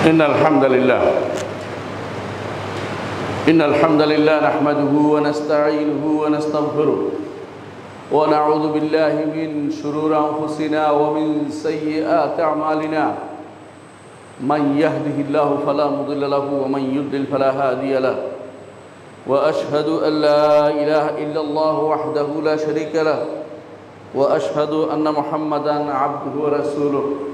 إن الحمد لله نحمده ونستعينه ونستغفره ونعوذ بالله من شرور أنفسنا ومن سيئات أعمالنا من يهده الله فلا مضل له ومن يضلل فلا هادي له وأشهد أن لا إله إلا الله وحده لا شريك له وأشهد أن محمدًا عبده ورسوله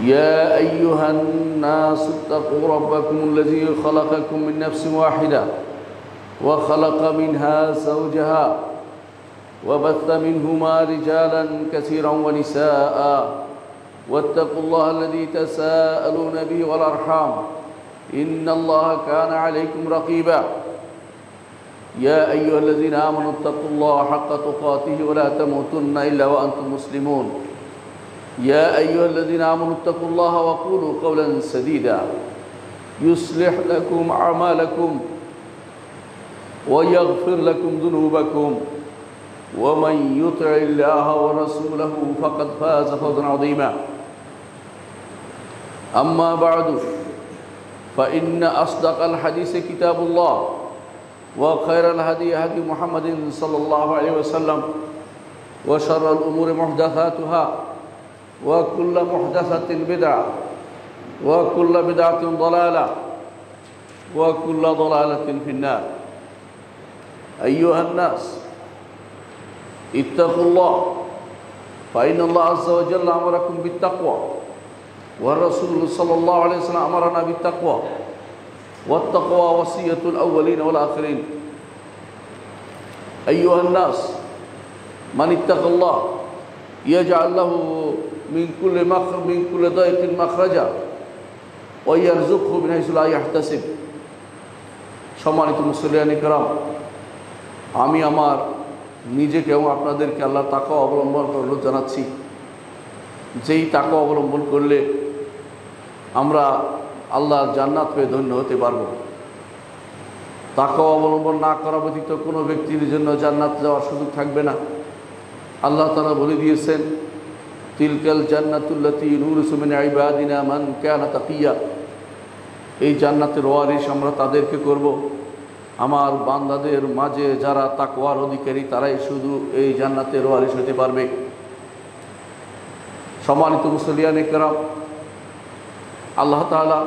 يا أيها الناس اتقوا ربكم الذي خلقكم من نفس واحدة وخلق منها زوجها وبث منهما رجالا كثيرا ونساء واتقوا الله الذي تساءلون به والأرحام إن الله كان عليكم رقيبا يا أيها الذين آمنوا اتقوا الله حق تقاته ولا تموتن إلا وأنتم مسلمون يا أيها الذين آمنوا اتقوا الله وقولوا قولا سديدا يصلح لكم أعمالكم ويغفر لكم ذنوبكم ومن يطع الله ورسوله فقد فاز فوزا عظيما أما بعد فإن أصدق الحديث كتاب الله وخير الهدي هدي محمد صلى الله عليه وسلم وشر الأمور محدثاتها وكل محدثة بدعة وكل بدعة ضلالة وكل ضلالة في النار أيها الناس اتقوا الله فإن الله عز وجل أمركم بالتقوى والرسول صلى الله عليه وسلم أمرنا بالتقوى والتقوى وصية الأولين والآخرين أيها الناس من اتقى الله يجعل له من كل ضيق مخرجا ويرزقه من حيث لا يحتسب সম্মানিত মুসলিয়ান ইকরাম আমি আমার নিজেকে এবং আপনাদেরকে আল্লাহর তাকওয়া অবলম্বন করার অনুরোধ জানাচ্ছি যেই তাকওয়া অবলম্বন করলে আমরা আল্লাহর জান্নাত পেয়ে ধন্য হতে পারব তাকওয়া অবলম্বন না করা ব্যতীত কোনো ব্যক্তির জন্য জান্নাত যাওয়ার সুযোগ থাকবে না আল্লাহ তাআলা বলে দিয়েছেন তিলকাল জান্নাতুল্লাতী নুরিসু মিন ইবাদিনা মান কানা তাকিয়া এই জান্নাতের ওয়ারিশ আমরা তাদেরকে করব আমার বান্দাদের মাঝে যারা তাকওয়ার অধিকারী তারাই শুধু এই জান্নাতের ওয়ারিশ হতে পারবে সম্মানিত মুসলিয়ান ইকরাম আল্লাহ তাআলা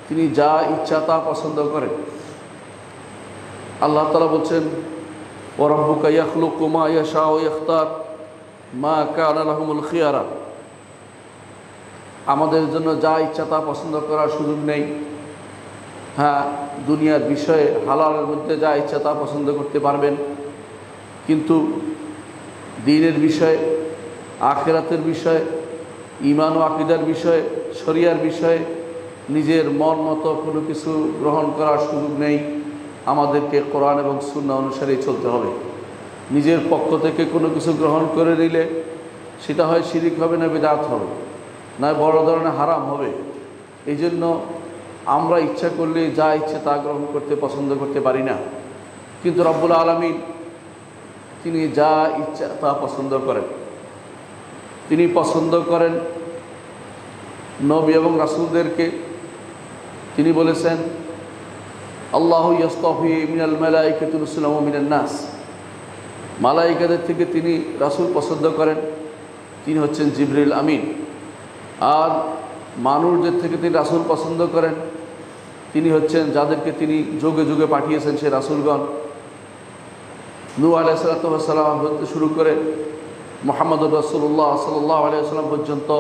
তিনি যা ইচ্ছা তা পছন্দ করেন আল্লাহ তাআলা বলছেন ওয়া রাব্বুকা ইয়াখলুকু মা ইয়াশা ওয়া ইখতার মা কানা লাহুমুল খিয়ারা আমাদের জন্য যা ইচ্ছা তা পছন্দ করার সুযোগ নেই হ্যাঁ দুনিয়ার বিষয়ে হালালের মধ্যে যা ইচ্ছা তা পছন্দ করতে পারবেন কিন্তু দ্বীনের বিষয়ে আখিরাতের বিষয়ে ঈমান ও আকীদার বিষয়ে শরিয়ার বিষয়ে নিজের মন মতো কোনো কিছু গ্রহণ করার সুযোগ নেই আমাদেরকে কোরআন এবং সুন্নাহ অনুসারে চলতে হবে নিজের পক্ষ থেকে কোনো কিছু গ্রহণ করে নিলে সেটা হয় শিরিক হবে না বিদআত হবে না বড় ধরনের হারাম হবে এই জন্য আমরা ইচ্ছা করলে যা ইচ্ছে তা গ্রহণ করতে পছন্দ করতে পারি না কিন্তু রব্বুল আলামিন তিনি যা ইচ্ছা তা পছন্দ করেন তিনি পছন্দ করেন নবী এবং রাসূলদেরকে তিনি বলেছেন আল্লাহু ইয়াসতাফি মিনাল মালাইকাতি রাসূলান ওয়া মিনান নাস মালাইকাদের থেকে তিনি রাসূল পছন্দ করেন তিনি হচ্ছেন জিবরিল আমিন আর মানুষদের থেকে তিনি রাসূল পছন্দ করেন তিনি হচ্ছেন যাদেরকে তিনি যুগে যুগে পাঠিয়েছেন সেই রাসূলগণ নূহ আলাইহিস সালাম হতে শুরু করে মুহাম্মদুর রাসূলুল্লাহ সাল্লাল্লাহু আলাইহি ওয়াসাল্লাম পর্যন্ত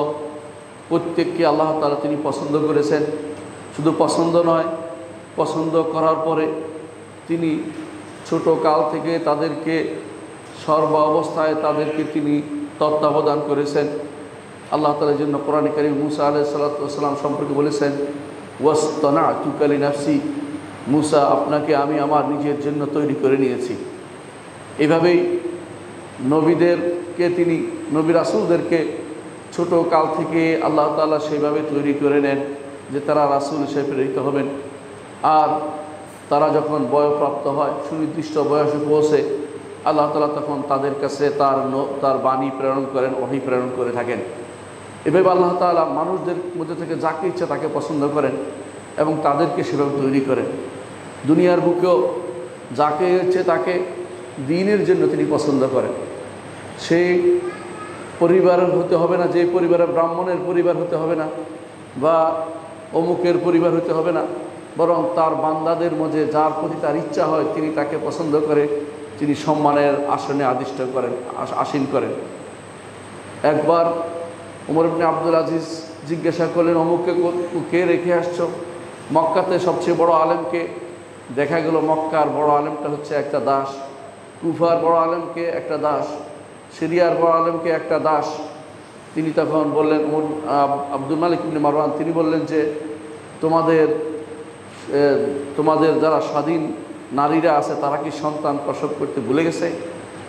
প্রত্যেককে আল্লাহ তাআলা তিনি পছন্দ করেছেন শুধু পছন্দ নয় পছন্দ করার পরে তিনি ছোট কাল থেকে তাদেরকে সর্ব অবস্থায় তাদেরকে তিনি তত্ত্বাবধান করেছেন আল্লাহ তাআলার জন্য কোরআনে কারীম মুসা আলাইহিস সালাম সম্পর্কে বলেছেন ওয়াসতানাতুকা লিনাফসি মুসা আপনাকে আমি আমার নিজের জন্য তৈরি করে নিয়েছি এভাবেই নবীদেরকে তিনি নবী রাসূলদেরকে ছোট কাল থেকে আল্লাহ তাআলা সেইভাবে তৈরি করে নেন যে তারা রাসূল হিসেবে প্রেরিত হবেন আর তারা যখন বয়ঃপ্রাপ্ত হয় সুনির্দিষ্ট বয়সে পৌঁছে আল্লাহ তাআলা তখন তাদের কাছে তার বাণী প্রেরণ করেন ওহী প্রেরণ করে থাকেন এভাবে আল্লাহ তাআলা মানুষদের মধ্যে থেকে যাকে ইচ্ছা তাকে পছন্দ করেন এবং তাদেরকে সেভাবে তৈরি করেন। দুনিয়ার বুকেও যাকে ইচ্ছে তাকে দ্বীনের জন্য তিনি পছন্দ করেন। সেই পরিবারের হতে হবে না, যে পরিবারের ব্রাহ্মণের পরিবার হতে হবে না, বা অমুকের পরিবার হতে হবে না, বরং তার বান্দাদের মধ্যে যার প্রতি তার ইচ্ছা হয় তিনি তাকে পছন্দ করে তিনি সম্মানের আসনে আদিষ্ট করেন, আসীন করেন। একবার ওমর ইবনে আব্দুল আজিজ জিজ্ঞাসা করলেন, অমুককে কে রেখে আসছো? মক্কাতে সবচেয়ে বড় আলেমকে। দেখা গেল মক্কার বড় আলেমটা হচ্ছে একটা দাস, কুফার বড় আলেমকে একটা দাস, সিরিয়ার বড় আলেমকে একটা দাস। তিনি তখন বললেন, আব্দুল মালিক ইবনে মারওয়ান, তিনি বললেন যে তোমাদের যারা স্বাধীন নারীরা আছে তারা কি সন্তান প্রসব করতে ভুলে গেছে?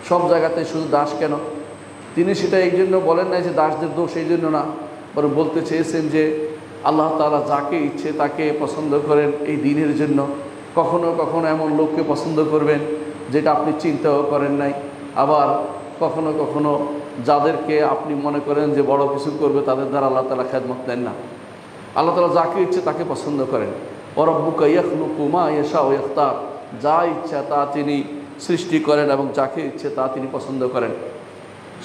সব জায়গাতে শুধু দাস কেন? তিনি সেটা এই জন্য বলেন নাই যে দাসদের দোষ, এই জন্য না, বরং বলতে চেয়েছেন যে আল্লাহ তাআলা যাকে ইচ্ছে তাকে পছন্দ করেন এই দ্বীনের জন্য। কখনো কখনো এমন লোককে পছন্দ করবেন যেটা আপনি চিন্তাও করেন নাই, আবার কখনো কখনো যাদেরকে আপনি মনে করেন যে বড় কিছু করবে তাদের দ্বারা আল্লাহ তাআলা খেদমত নেন না। আল্লাহ তাআলা যাকে ইচ্ছে তাকে পছন্দ করেন। ওয়ারাব্বুকা ইয়াখলুকু মা ইয়াশাউ ওয়া ইয়াখতার, যা ইচ্ছা তা তিনি সৃষ্টি করেন এবং যাকে ইচ্ছে তা তিনি পছন্দ করেন।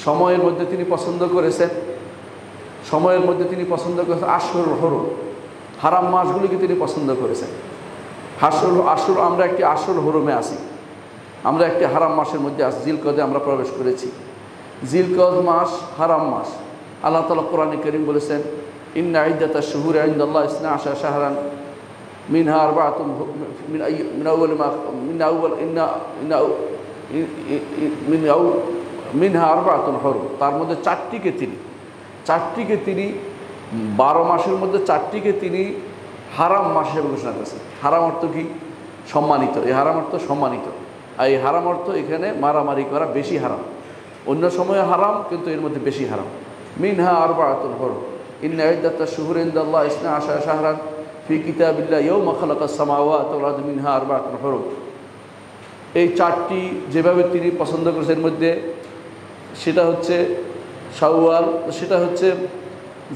সময়ের মধ্যে তিনি পছন্দ করেছেন, সময়ের মধ্যে তিনি পছন্দ করেছেন আশহুরুল হুরুম, হারাম মাসগুলিকে তিনি পছন্দ করেছেন। আমরা একটি আশহুরুল হুরুমে আছি, আমরা একটি হারাম মাসের মধ্যে আছি, জিলকদে আমরা প্রবেশ করেছি। জিলকদ মাস হারাম মাস। আল্লাহ তাআলা কোরআনে কারীম বলেছেন, ইন্না ইদ্দাতাশ শুহুরি ইনদাল্লাহি 12 শাহরান মিনহা আরবাআতুন মিনহা আরবাআতুন হুরুম, তার মধ্যে চারটিকে তিনি 12 মাসের মধ্যে চারটিকে তিনি হারাম মাস হিসেবে ঘোষণা করেছেন। হারাম অর্থ কি? সম্মানিত। এই হারাম অর্থ সম্মানিত, আর এই হারাম অর্থ এখানে মারামারি করা বেশি হারাম। অন্য সময়ে হারাম, কিন্তু এর মধ্যে বেশি হারাম। মিনহা আরবাআতুন হুরুম ইন্না ইদ্দাতাশ শুহুরি ইনদাল্লাহি 12 শাহরান ফি কিতাবিল্লাহি ইয়াওমা খালাকাস সামাওয়াতি ওয়াল আরদ মিনহা আরবাআতুন হুরুম। এই চারটি যেভাবে তিনি পছন্দ করেছেন এর মধ্যে সেটা হচ্ছে শাওয়াল, সেটা হচ্ছে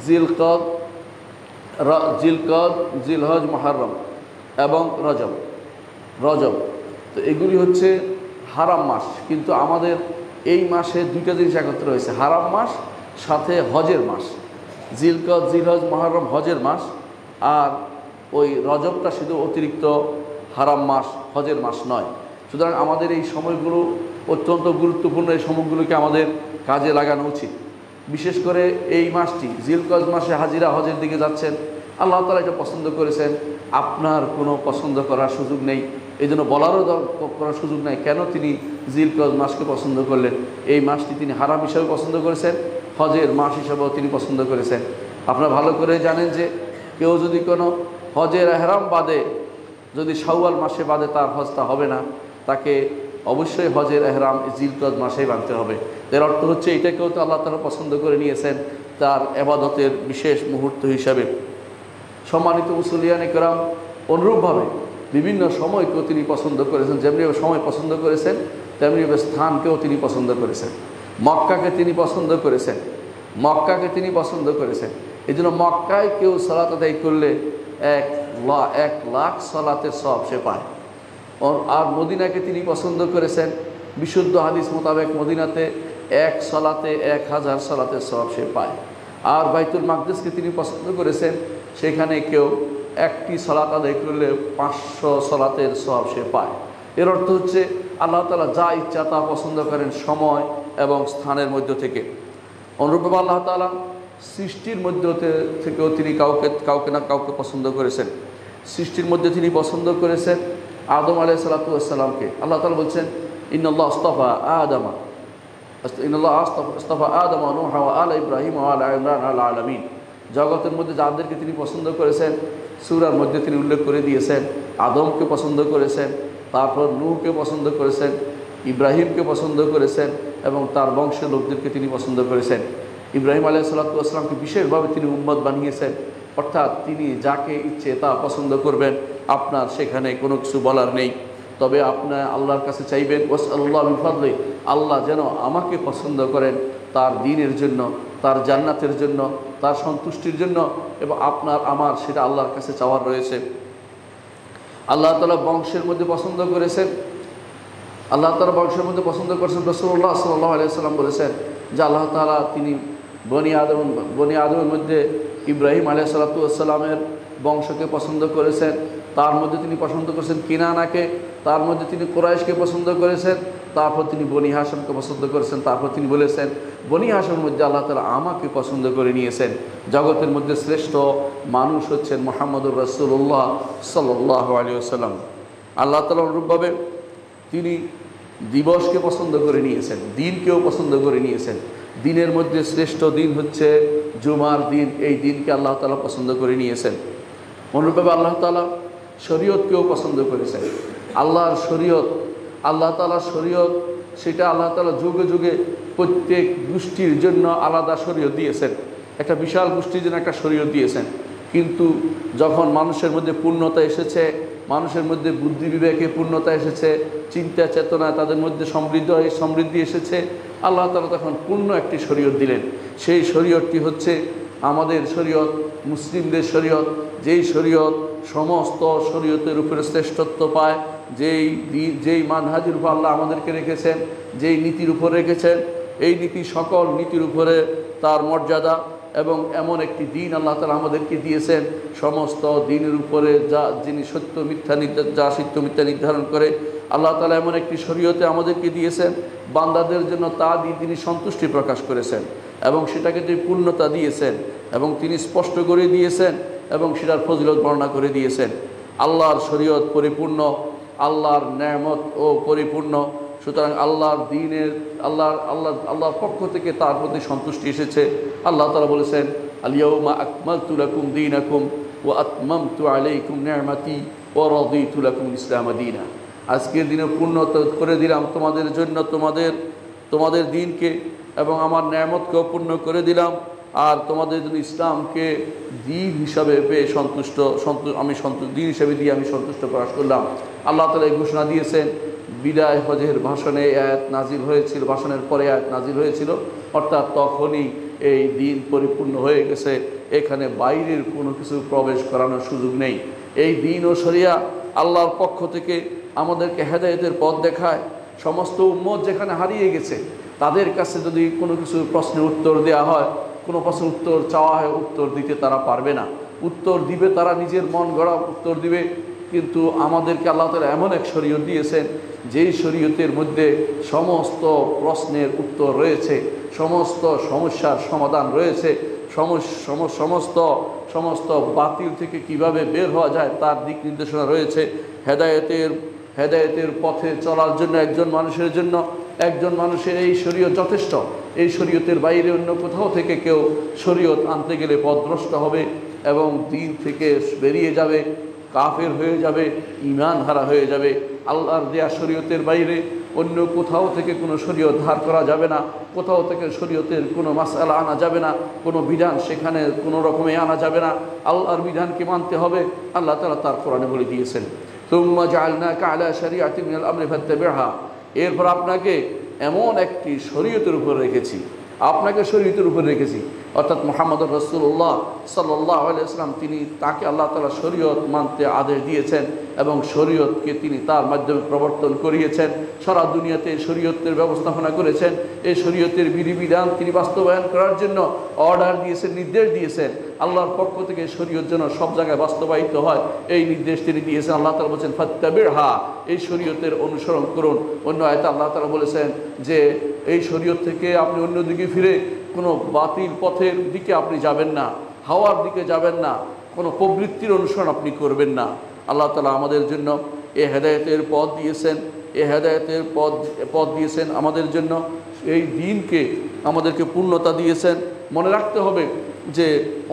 জিলকদ, জিলহজ, মুহররম এবং রজব। তো এগুলি হচ্ছে হারাম মাস। কিন্তু আমাদের এই মাসে দুইটা জিনিস একত্র হয়েছে, হারাম মাস সাথে হজের মাস। জিলকদ, জিলহজ, মুহররম হজের মাস, আর ওই রজবটা শুধু অতিরিক্ত হারাম মাস, হজের মাস নয়। সুতরাং আমাদের এই সময়গুলো অত্যন্ত গুরুত্বপূর্ণ, এই সময়গুলোকে আমাদের কাজে লাগানো উচিত। বিশেষ করে এই মাসটি জিলকদ মাসে হাজিরা হজের দিকে যাচ্ছেন, আল্লাহ তাআলা এটা পছন্দ করেছেন। আপনার কোনো পছন্দ করার সুযোগ নেই, এই জন্য বলারও করার সুযোগ নেই কেন তিনি জিলকদ মাসকে পছন্দ করলেন। এই মাসটি তিনি হারাম হিসাবে পছন্দ করেছেন, হজের মাস হিসাবেও তিনি পছন্দ করেছেন। আপনারা ভালো করে জানেন যে কেউ যদি কোনো হজের এহরাম বাদে, যদি শাওয়াল মাসে বাদে তার হজটা হবে না, তাকে অবশ্যই হজের এহরাম জিলকদ মাসেই বাঁধতে হবে। এর অর্থ হচ্ছে এটাকেও তো আল্লাহ তাআলা পছন্দ করে নিয়েছেন তার ইবাদতের বিশেষ মুহূর্ত হিসাবে। সম্মানিত মুসল্লিয়ানে কেরাম, অনুরূপভাবে বিভিন্ন সময়কেও তিনি পছন্দ করেছেন। যেমনিভাবে সময় পছন্দ করেছেন তেমনিভাবে স্থানকেও তিনি পছন্দ করেছেন। মক্কাকে তিনি পছন্দ করেছেন, এই জন্য মক্কায় কেউ সালাত আদায় করলে 1,00,000 সালাতের সওয়াব সে পায়। আর মদিনাকে তিনি পছন্দ করেছেন, বিশুদ্ধ হাদিস মোতাবেক মদিনাতে 1 সালাতে 1000 সালাতের সওয়াব সে পায়। আর বাইতুল মাকদিসকে তিনি পছন্দ করেছেন, সেখানে কেউ একটি সালাত আদায় করলে 500 সালাতের সওয়াব সে পায়। এর অর্থ হচ্ছে আল্লাহ তাআলা যা ইচ্ছা তা পছন্দ করেন সময় এবং স্থানের মধ্য থেকে। অনুরূপভাবে আল্লাহ তাআলা সৃষ্টির মধ্য থেকেও তিনি কাউকে না কাউকে পছন্দ করেছেন। সৃষ্টির মধ্যে তিনি পছন্দ করেছেন আদম আলাইহিস সালাতু ওয়াস সালামকে। আল্লাহ তাআলা বলছেন, ইন্নাল্লাহ আস্তাফা আদামা নূহা ওয়া আলা ইব্রাহিম ওয়া আলা ইমরান আলা আলামিন। জগতের মধ্যে যাদেরকে তিনি পছন্দ করেছেন সূরার মধ্যে তিনি উল্লেখ করে দিয়েছেন। আদমকে পছন্দ করেছেন, তারপর নূহকে পছন্দ করেছেন, ইব্রাহিমকে পছন্দ করেছেন এবং তার বংশের লোকদেরকে তিনি পছন্দ করেছেন। ইব্রাহিম আলাইহিস সালাতু ওয়াস সালামকে বিশেষভাবে তিনি উম্মত বানিয়েছেন, অর্থাৎ তিনি যাকে ইচ্ছে তা পছন্দ করবেন, আপনার সেখানে কোনো কিছু বলার নেই। তবে আপনার আল্লাহর কাছে চাইবেন ওয়াসআলুল্লাহ মিন ফাদলি, আল্লাহ যেন আমাকে পছন্দ করেন তার দ্বীনের জন্য, তার জান্নাতের জন্য, তার সন্তুষ্টির জন্য, এবং আপনার আমার সেটা আল্লাহর কাছে চাওয়ার রয়েছে। আল্লাহ তাআলা বংশের মধ্যে পছন্দ করেছেন, আল্লাহ তাআলা বংশের মধ্যে পছন্দ করেছেন। রাসূলুল্লাহ সাল্লাল্লাহু আলাইহি ওয়াসাল্লাম বলেছেন যে আল্লাহ তাআলা তিনি বনি আদমের মধ্যে ইব্রাহিম আলাইহিসসালাতু ওয়াসসালামের বংশকে পছন্দ করেছেন, তার মধ্যে তিনি পছন্দ করেছেন কিনানাকে, তার মধ্যে তিনি কুরাইশকে পছন্দ করেছেন, তারপর তিনি বনি হাশিমকে পছন্দ করেছেন, তারপর তিনি বলেছেন বনি হাশিমের মধ্যে আল্লাহ তাআলা আমাকে পছন্দ করে নিয়েছেন। জগতের মধ্যে শ্রেষ্ঠ মানুষ হচ্ছেন মুহাম্মদুর রাসূলুল্লাহ সাল্লাল্লাহু আলাইহি ওয়াসাল্লাম। আল্লাহ তাআলা অনুরূপভাবে তিনি দিবসকে পছন্দ করে নিয়েছেন, দিনকেও পছন্দ করে নিয়েছেন। দিনের মধ্যে শ্রেষ্ঠ দিন হচ্ছে জুমার দিন, এই দিনকে আল্লাহ তাআলা পছন্দ করে নিয়েছেন। অনুরূপভাবে আল্লাহ তাআলা শরীয়তকেও পছন্দ করেছেন। আল্লাহর শরীয়ত, আল্লাহ তাআলার শরীয়ত, সেটা আল্লাহ তাআলা যুগে যুগে প্রত্যেক গোষ্ঠীর জন্য আলাদা শরীয়ত দিয়েছেন। একটা বিশাল গোষ্ঠীর জন্য একটা শরীয়ত দিয়েছেন। কিন্তু যখন মানুষের মধ্যে পূর্ণতা এসেছে, মানুষের মধ্যে বুদ্ধি বিবেকে পূর্ণতা এসেছে, চিন্তা চেতনা তাদের মধ্যে সমৃদ্ধি এসেছে, আল্লাহ তাআলা তখন পূর্ণ একটি শরীয়ত দিলেন। সেই শরীয়তটি হচ্ছে আমাদের শরীয়ত, মুসলিমদের শরীয়ত, যেই শরীয়ত সমস্ত শরীয়তের উপরে শ্রেষ্ঠত্ব পায়, যেই মানহাজের উপর আল্লাহ আমাদেরকে রেখেছেন, যেই নীতির উপর রেখেছেন, এই নীতি সকল নীতির উপরে তার মর্যাদা। এবং এমন একটি দিন আল্লাহ তাআলা আমাদেরকে দিয়েছেন, সমস্ত দিনের উপরে যিনি সত্য মিথ্যা নির্ধারণ করে, আল্লাহ তাআলা এমন একটি শরীয়তে আমাদেরকে দিয়েছেন, বান্দাদের জন্য তা দিয়ে তিনি সন্তুষ্টি প্রকাশ করেছেন এবং সেটাকে তিনি পূর্ণতা দিয়েছেন এবং তিনি স্পষ্ট করে দিয়েছেন এবং সেটার ফজিলত বর্ণনা করে দিয়েছেন। আল্লাহর শরীয়ত পরিপূর্ণ, আল্লাহর নেয়ামত ও পরিপূর্ণ। সুতরাং আল্লাহর দিনের আল্লাহর পক্ষ থেকে তার প্রতি সন্তুষ্টি এসেছে। আল্লাহ তাআলা বলেছেন, আল-ইয়াউমা আকমালতু লাকুম দীনাকুম ওয়া আতমামতু আলাইকুম নি'মাতি ওয়া রাদিতু লাকুম ইসলাম দীনা। আজকের দিনে পূর্ণতা করে দিলাম তোমাদের জন্য তোমাদের দিনকে, এবং আমার নেয়ামতকেও পূর্ণ করে দিলাম, আর তোমাদের জন্য ইসলামকে দিন হিসাবে পেয়ে দিন হিসাবে দিয়ে আমি সন্তুষ্ট প্রকাশ করলাম। আল্লাহ তাআলা এই ঘোষণা দিয়েছেন। বিদায় হজের ভাষণে আয়াত নাজিল হয়েছিল, ভাষণের পরে আয়াত নাজিল হয়েছিল, অর্থাৎ তখনই এই দিন পরিপূর্ণ হয়ে গেছে। এখানে বাইরের কোনো কিছু প্রবেশ করানোর সুযোগ নেই। এই দিন ও শরিয়া আল্লাহর পক্ষ থেকে আমাদেরকে হেদায়েতের পথ দেখায়। সমস্ত উম্মত যেখানে হারিয়ে গেছে, তাদের কাছে যদি কোনো কিছু প্রশ্নের উত্তর দেওয়া হয়, কোনো প্রশ্নের উত্তর চাওয়া হয়, উত্তর দিতে তারা পারবে না। উত্তর দিবে তারা নিজের মন গড়া উত্তর দিবে। কিন্তু আমাদেরকে আল্লাহ তাআলা এমন এক শরীয়ত দিয়েছেন, যেই শরীয়তের মধ্যে সমস্ত প্রশ্নের উত্তর রয়েছে, সমস্ত সমস্যার সমাধান রয়েছে, সমস্ত বাতিল থেকে কিভাবে বের হওয়া যায় তার দিক নির্দেশনা রয়েছে। হেদায়েতের পথে চলার জন্য একজন মানুষের এই শরীয়ত যথেষ্ট। এই শরীয়তের বাইরে অন্য কোথাও থেকে কেউ শরীয়ত আনতে গেলে পথভ্রষ্ট হবে এবং দিন থেকে বেরিয়ে যাবে, কাফের হয়ে যাবে, ঈমান হারা হয়ে যাবে। আল্লাহর দেয়া শরীয়তের বাইরে অন্য কোথাও থেকে কোনো শরীয়ত ধার করা যাবে না, কোথাও থেকে শরীয়তের কোনো মাসআলা আনা যাবে না, কোনো বিধান সেখানে কোনো রকমে আনা যাবে না। আল্লাহর বিধানকে মানতে হবে। আল্লাহ তাআলা তার কোরআনে বলে দিয়েছেন, সুম্মা জাআলনাকা আলা শারিআতিন মিনাল আমরি ফাত্তাবি'হা। এরপর আপনাকে এমন একটি শরীয়তের উপর রেখেছি, অর্থাৎ মুহাম্মদুর রাসূলুল্লাহ সাল্লাল্লাহু আলাইহি ওয়াসাল্লাম, তাকে আল্লাহ তাআলা শরীয়ত মানতে আদেশ দিয়েছেন এবং শরীয়তকে তিনি তার মাধ্যমে প্রবর্তন করিয়েছেন। সারা দুনিয়াতে শরীয়তের ব্যবস্থাপনা করেছেন। এই শরীয়তের বিধিবিধান তিনি বাস্তবায়ন করার জন্য অর্ডার দিয়েছেন, নির্দেশ দিয়েছেন। আল্লাহর পক্ষ থেকে শরীয়ত যেন সব জায়গায় বাস্তবায়িত হয়, এই নির্দেশ তিনি দিয়েছেন। আল্লাহ তাআলা বলেছেন ফাত্তাবি'হা, এই শরীয়তের অনুসরণ করুন। অন্য আয়াতে আল্লাহ তাআলা বলেছেন যে এই শরীয়ত থেকে আপনি অন্যদিকে ফিরে কোনো বাতিল পথের দিকে আপনি যাবেন না, হাওয়ার দিকে যাবেন না, কোনো প্রবৃত্তির অনুসরণ আপনি করবেন না। আল্লাহ তাআলা আমাদের জন্য এই হেদায়েতের পথ দিয়েছেন আমাদের জন্য। এই দিনকে আমাদেরকে পূর্ণতা দিয়েছেন। মনে রাখতে হবে যে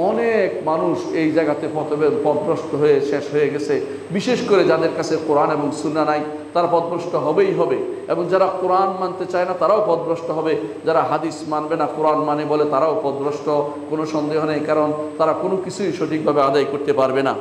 অনেক মানুষ এই জায়গাতে পথভ্রষ্ট হয়ে শেষ হয়ে গেছে। বিশেষ করে যাদের কাছে কোরআন এবং সুন্নাহ নাই, তারা পথভ্রষ্ট হবেই হবে, এবং যারা কোরআন মানতে চায় না তারাও পথভ্রষ্ট হবে। যারা হাদিস মানবে না, কোরআন মানে বলে, তারাও পথভ্রষ্ট, কোনো সন্দেহ নেই, কারণ তারা কোনো কিছুই সঠিকভাবে আদায় করতে পারবে না।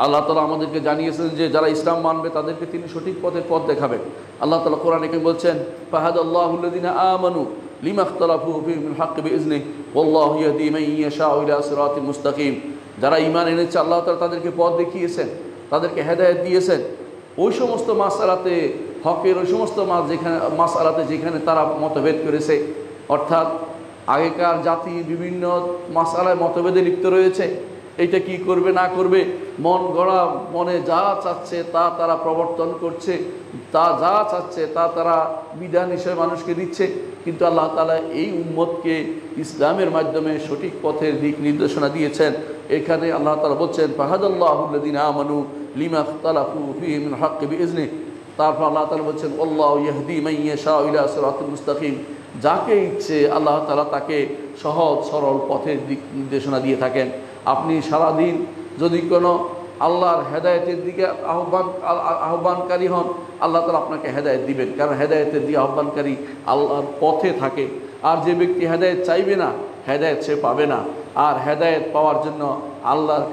আল্লাহ তাআলা আমাদেরকে জানিয়েছেন যে যারা ইসলাম মানবে তাদেরকে তিনি সঠিক পথ দেখাবেন। আল্লাহ তাআলা কোরআনে বলছেন, ফাহাদাল্লাহুল্লাযিনা আমানু লিমা ইখতালাফু ফীহি মিনাল হাক্কি বিইজনিহি ওয়াল্লাহু ইয়াহদি মান ইয়াশাউ ইলা সিরাতিল মুস্তাকিম। যারা ঈমান এনেছে আল্লাহ তাআলা তাদেরকে পথ দেখিয়েছেন, তাদেরকে হেদায়েত দিয়েছেন। ওই সমস্ত মাসআলাতে হকের ওই সমস্ত মাসআলাতে যেখানে তারা মতভেদ করেছে, অর্থাৎ আগেকার জাতি বিভিন্ন মাসআলায় মতভেদে লিপ্ত রয়েছে, এইটা কি করবে না করবে, মন গড়া মনে যা চাচ্ছে তা তারা প্রবর্তন করছে, তা যা চাচ্ছে তা তারা বিধান হিসেবে মানুষকে দিচ্ছে। কিন্তু আল্লাহ তাআলা এই উম্মতকে ইসলামের মাধ্যমে সঠিক পথের দিক নির্দেশনা দিয়েছেন। এখানে আল্লাহ তাআলা বলছেন ফাহাদাল্লাহুল্লাযীনা আমানু লিমা ইখতালাফু ফীহি মিনাল হাক্কি বিইজনিহি। তারপর আল্লাহ তাআলা বলছেন আল্লাহু ইয়াহদি মান ইয়াশাউ ইলা সিরাতিল মুস্তাকিম। যাকে ইচ্ছে আল্লাহ তাআলা তাকে সহজ সরল পথের দিক নির্দেশনা দিয়ে থাকেন। আপনি সারাদিন যদি কোনো আল্লাহর হেদায়েতের দিকে আহ্বানকারী হন, আল্লাহ তাআলা আপনাকে হেদায়েত দিবেন, কারণ হেদায়েতের দিকে আহ্বানকারী আল্লাহর পথে থাকে। আর যে ব্যক্তি হেদায়েত চাইবে না, হেদায়েত সে পাবে না। আর হেদায়েত পাওয়ার জন্য আল্লাহর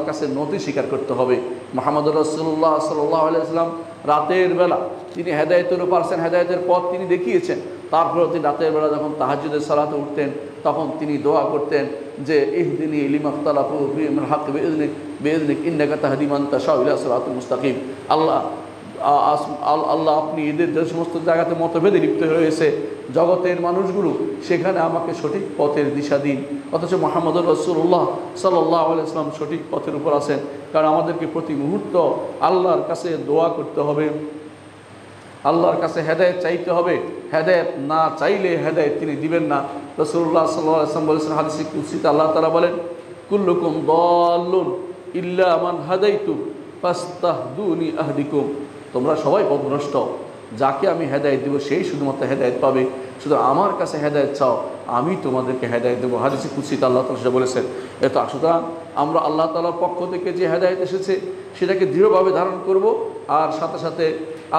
কাছে নতি স্বীকার করতে হবে। মুহাম্মদুর রাসূলুল্লাহ সাল্লাল্লাহু আলাইহি ওয়াসাল্লাম রাতের বেলা তিনি হেদায়েতের উপর আছেন, হেদায়েতের পথ তিনি দেখিয়েছেন। তারপরে তিনি রাতের বেলা যখন তাহাজ্জুদের সালাতে উঠতেন, তখন তিনি দোয়া করতেন যে ইহদিনি লিমা ইখতালাফু ফীহি মিনাল হাক্কি বিইজনিকা ইন্নাকা তাহদি মান তাশাউ ইলা সিরাতিল মুস্তাকিম। আল্লাহ আপনি এদের যে সমস্ত জায়গাতে মতভেদে লিপ্ত হয়েছে জগতের মানুষগুলো, সেখানে আমাকে সঠিক পথের দিশা দিন। অথচ মুহাম্মদুর রাসূলুল্লাহ সাল্লাল্লাহু আলাইহি ওয়াসাল্লাম সঠিক পথের উপর আছেন। কারণ আমাদেরকে প্রতি মুহূর্ত আল্লাহর কাছে দোয়া করতে হবে, আল্লাহর কাছে হেদায়েত চাইতে হবে। হেদায়েত না চাইলে হেদায়েত তিনি দিবেন না। রাসূলুল্লাহ সাল্লাল্লাহু আলাইহি ওয়াসাল্লাম বলেছেন হাদিসে কুদসিতে আল্লাহ তাআলা বলেন কুল্লুকুম দাল্লুন ইল্লা মান হাদাইতু ফাস্তাহদুনি আহদিকুম। তোমরা সবাই পথভ্রষ্ট, যাকে আমি হেদায়েত দেব সেই শুধুমাত্র হেদায়েত পাবে। শুধু আমার কাছে হেদায়েত চাও, আমি তোমাদেরকে হেদায়েত দেবো। হাদিসে কুদসিতে আল্লাহ তাআলা সেটা বলেছেন। এত সুতরাং আমরা আল্লাহ তাআলার পক্ষ থেকে যে হেদায়েত এসেছে সেটাকে দৃঢ়ভাবে ধারণ করব, আর সাথে সাথে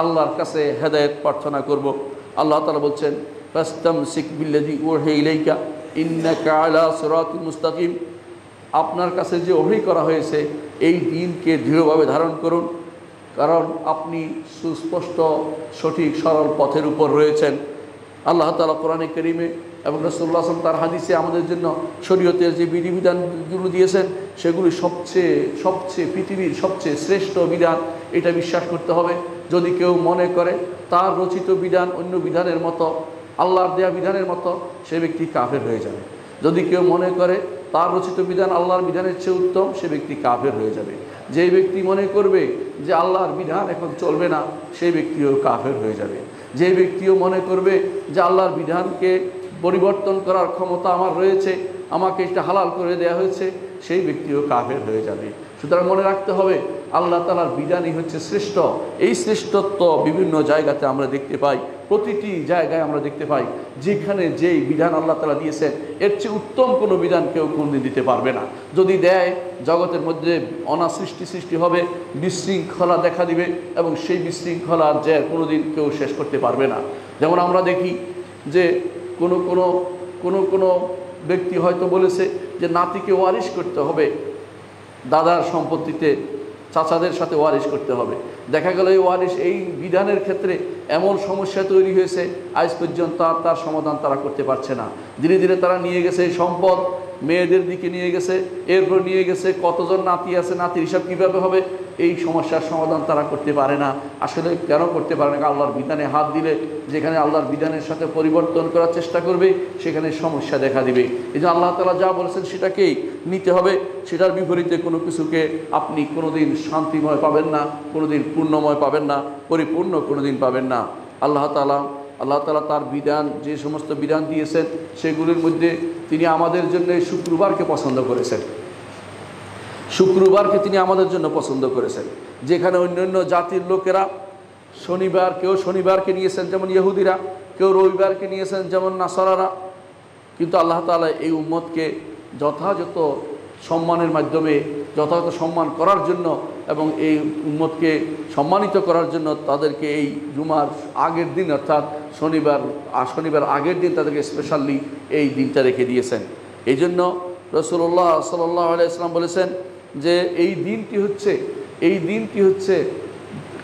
আল্লাহর কাছে হেদায়েত প্রার্থনা করব। আল্লাহ তাআলা বলছেন ফাস্তামসিক বিল্লাযী উহিয়া ইলাইকা ইন্নাকা আলা সিরাতিল মুস্তাকিম। আপনার কাছে যে ওহী করা হয়েছে এই দ্বীনকে দৃঢ়ভাবে ধারণ করুন, কারণ আপনি সুস্পষ্ট সঠিক সরল পথের উপর রয়েছেন। আল্লাহ তাআলা কোরআনে কারীমে এবং রাসূলুল্লাহ সাল্লাল্লাহু আলাইহি ওয়াসাল্লাম তার হাদিসে আমাদের জন্য শরীয়তের যে বিধিবিধানগুলো দিয়েছেন সেগুলি সবচেয়ে পৃথিবীর সবচেয়ে শ্রেষ্ঠ বিধান, এটা বিশ্বাস করতে হবে। যদি কেউ মনে করে তার রচিত বিধান অন্য বিধানের মতো, আল্লাহর দেয়া বিধানের মতো, সে ব্যক্তি কাফের হয়ে যাবে। যদি কেউ মনে করে তার রচিত বিধান আল্লাহর বিধানের চেয়ে উত্তম, সে ব্যক্তি কাফের হয়ে যাবে। যেই ব্যক্তি মনে করবে যে আল্লাহর বিধান এখন চলবে না, সেই ব্যক্তিও কাফের হয়ে যাবে। যে ব্যক্তিও মনে করবে যে আল্লাহর বিধানকে পরিবর্তন করার ক্ষমতা আমার রয়েছে, আমাকে এটা হালাল করে দেয়া হয়েছে, সেই ব্যক্তিও কাফের হয়ে যাবে। সুতরাং মনে রাখতে হবে আল্লাহ তাআলার বিধানই হচ্ছে শ্রেষ্ঠ। এই শ্রেষ্ঠত্ব বিভিন্ন জায়গাতে আমরা দেখতে পাই, প্রতিটি জায়গায় আমরা দেখতে পাই। যেখানে যেই বিধান আল্লাহ তাআলা দিয়েছেন এর চেয়ে উত্তম কোনো বিধান কেউ কোনদিন দিতে পারবে না। যদি দেয়, জগতের মধ্যে সৃষ্টি হবে, বিশৃঙ্খলা দেখা দিবে, এবং সেই বিশৃঙ্খলার যে কোনোদিন কেউ শেষ করতে পারবে না। যেমন আমরা দেখি যে কোনো ব্যক্তি হয়তো বলেছে যে নাতিকে ওয়ারিশ করতে হবে, দাদার সম্পত্তিতে চাচাদের সাথে ওয়ারিশ করতে হবে। দেখা গেল এই বিধানের ক্ষেত্রে এমন সমস্যা তৈরি হয়েছে, আজ পর্যন্ত তার সমাধান তারা করতে পারছে না। ধীরে ধীরে তারা নিয়ে গেছে এই সম্পদ, মেয়েদের দিকে নিয়ে গেছে, এরপর নিয়ে গেছে কতজন নাতি আছে, নাতির হিসাব কীভাবে হবে, এই সমস্যার সমাধান তারা করতে পারে না। আসলে কেন করতে পারে না? আল্লাহর বিধানে হাত দিলে যেখানে আল্লাহর বিধানের সাথে পরিবর্তন করার চেষ্টা করবে সেখানে সমস্যা দেখা দিবে। এই যে আল্লাহ তাআলা যা বলেছেন সেটাকেই নিতে হবে, সেটার বিপরীতে কোনো কিছুকে আপনি কোনোদিন শান্তিময় পাবেন না, কোনোদিন পূর্ণময় পাবেন না, পরিপূর্ণ কোনোদিন পাবেন না। আল্লাহ তাআলা তার বিধান, যে সমস্ত বিধান দিয়েছেন সেগুলির মধ্যে তিনি আমাদের জন্য শুক্রবারকে পছন্দ করেছেন। শুক্রবারকে তিনি আমাদের জন্য পছন্দ করেছেন। যেখানে অন্যান্য জাতির লোকেরা কেউ শনিবারকে নিয়েছেন যেমন ইহুদিরা, কেউ রবিবারকে নিয়েছেন যেমন নাসারারা, কিন্তু আল্লাহ তাআলা এই উম্মতকে যথাযথ সম্মানের মাধ্যমে যথাযথ সম্মান করার জন্য এবং এই উম্মতকে সম্মানিত করার জন্য তাদেরকে এই জুমার আগের দিন অর্থাৎ শনিবার আগের দিন তাদেরকে স্পেশালি এই দিনটা রেখে দিয়েছেন। এই জন্য রাসূলুল্লাহ সাল্লাল্লাহু আলাইহি ওয়াসাল্লাম বলেছেন যে এই দিনটি হচ্ছে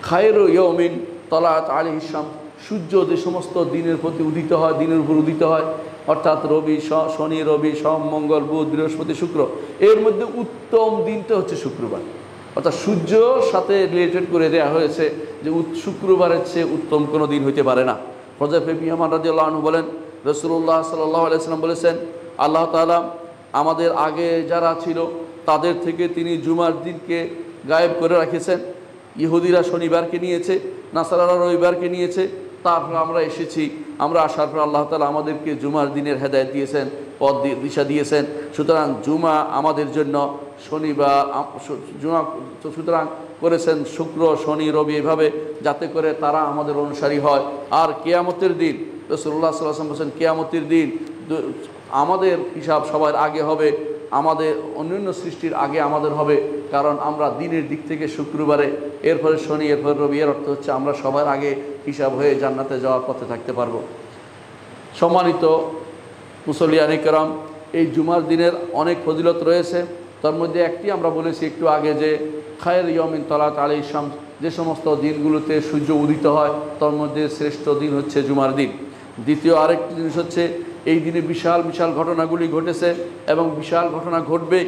খায়রু ইয়াউমিন তালাআত আলাইহিস শামস সূর্য যে সমস্ত দিনের প্রতি উদিত হয়, দিনের উপর উদিত হয়, অর্থাৎ রবি, শনি, রবি, সোম, মঙ্গল, বুধ, বৃহস্পতি, শুক্র, এর মধ্যে উত্তম দিনটা হচ্ছে শুক্রবার। অর্থাৎ সূর্যর সাথে রিলেটেড করে দেওয়া হয়েছে যে শুক্রবারের চেয়ে উত্তম কোনো দিন হইতে পারে না। হযরত ইয়ামান রাদিয়াল্লাহু আনহু বলেন, রাসূলুল্লাহ সাল্লাল্লাহু আলাইহি ওয়াসাল্লাম বলেছেন, আল্লাহ তাআলা আমাদের আগে যারা ছিল তাদের থেকে তিনি জুমার দিনকে গায়েব করে রেখেছেন। ইহুদিরা শনিবারকে নিয়েছে, নাসারারা রবিবারকে নিয়েছে, তারপর আমরা এসেছি। আমরা আসার পর আল্লাহ তাআলা আমাদেরকে জুমার দিনের হেদায়েত দিয়েছেন, পথ দিশা দিয়েছেন। সুতরাং জুমা আমাদের জন্য শনিবার, জুমা সুতরাং করেছেন শুক্র, শনি, রবি, এভাবে যাতে করে তারা আমাদের অনুসারী হয়। আর কিয়ামতের দিন রাসূলুল্লাহ সাল্লাল্লাহু আলাইহি ওয়াসাল্লাম বলেছেন, কিয়ামতের দিন আমাদের হিসাব সবার আগে হবে, আমাদের অন্যান্য সৃষ্টির আগে আমাদের হবে, কারণ আমরা দিনের দিক থেকে শুক্রবারে, এরপরে শনি, এরপরে রবি। এর অর্থ হচ্ছে আমরা সবার আগে হিসাব হয়ে জান্নাতে যাওয়ার পথে থাকতে পারবো। সম্মানিত মুসল্লিয়ান কিরাম, এই জুমার দিনের অনেক ফজিলত রয়েছে। তার মধ্যে একটি আমরা বলেছি একটু আগে যে খায়র ইয়ামিন তালাত আলাইহিস শামস, যে সমস্ত দিনগুলোতে সূর্য উদিত হয় তার মধ্যে শ্রেষ্ঠ দিন হচ্ছে জুমার দিন। দ্বিতীয় আরেকটি জিনিস হচ্ছে এই দিনে বিশাল বিশাল ঘটনাগুলি ঘটেছে এবং বিশাল ঘটনা ঘটবে।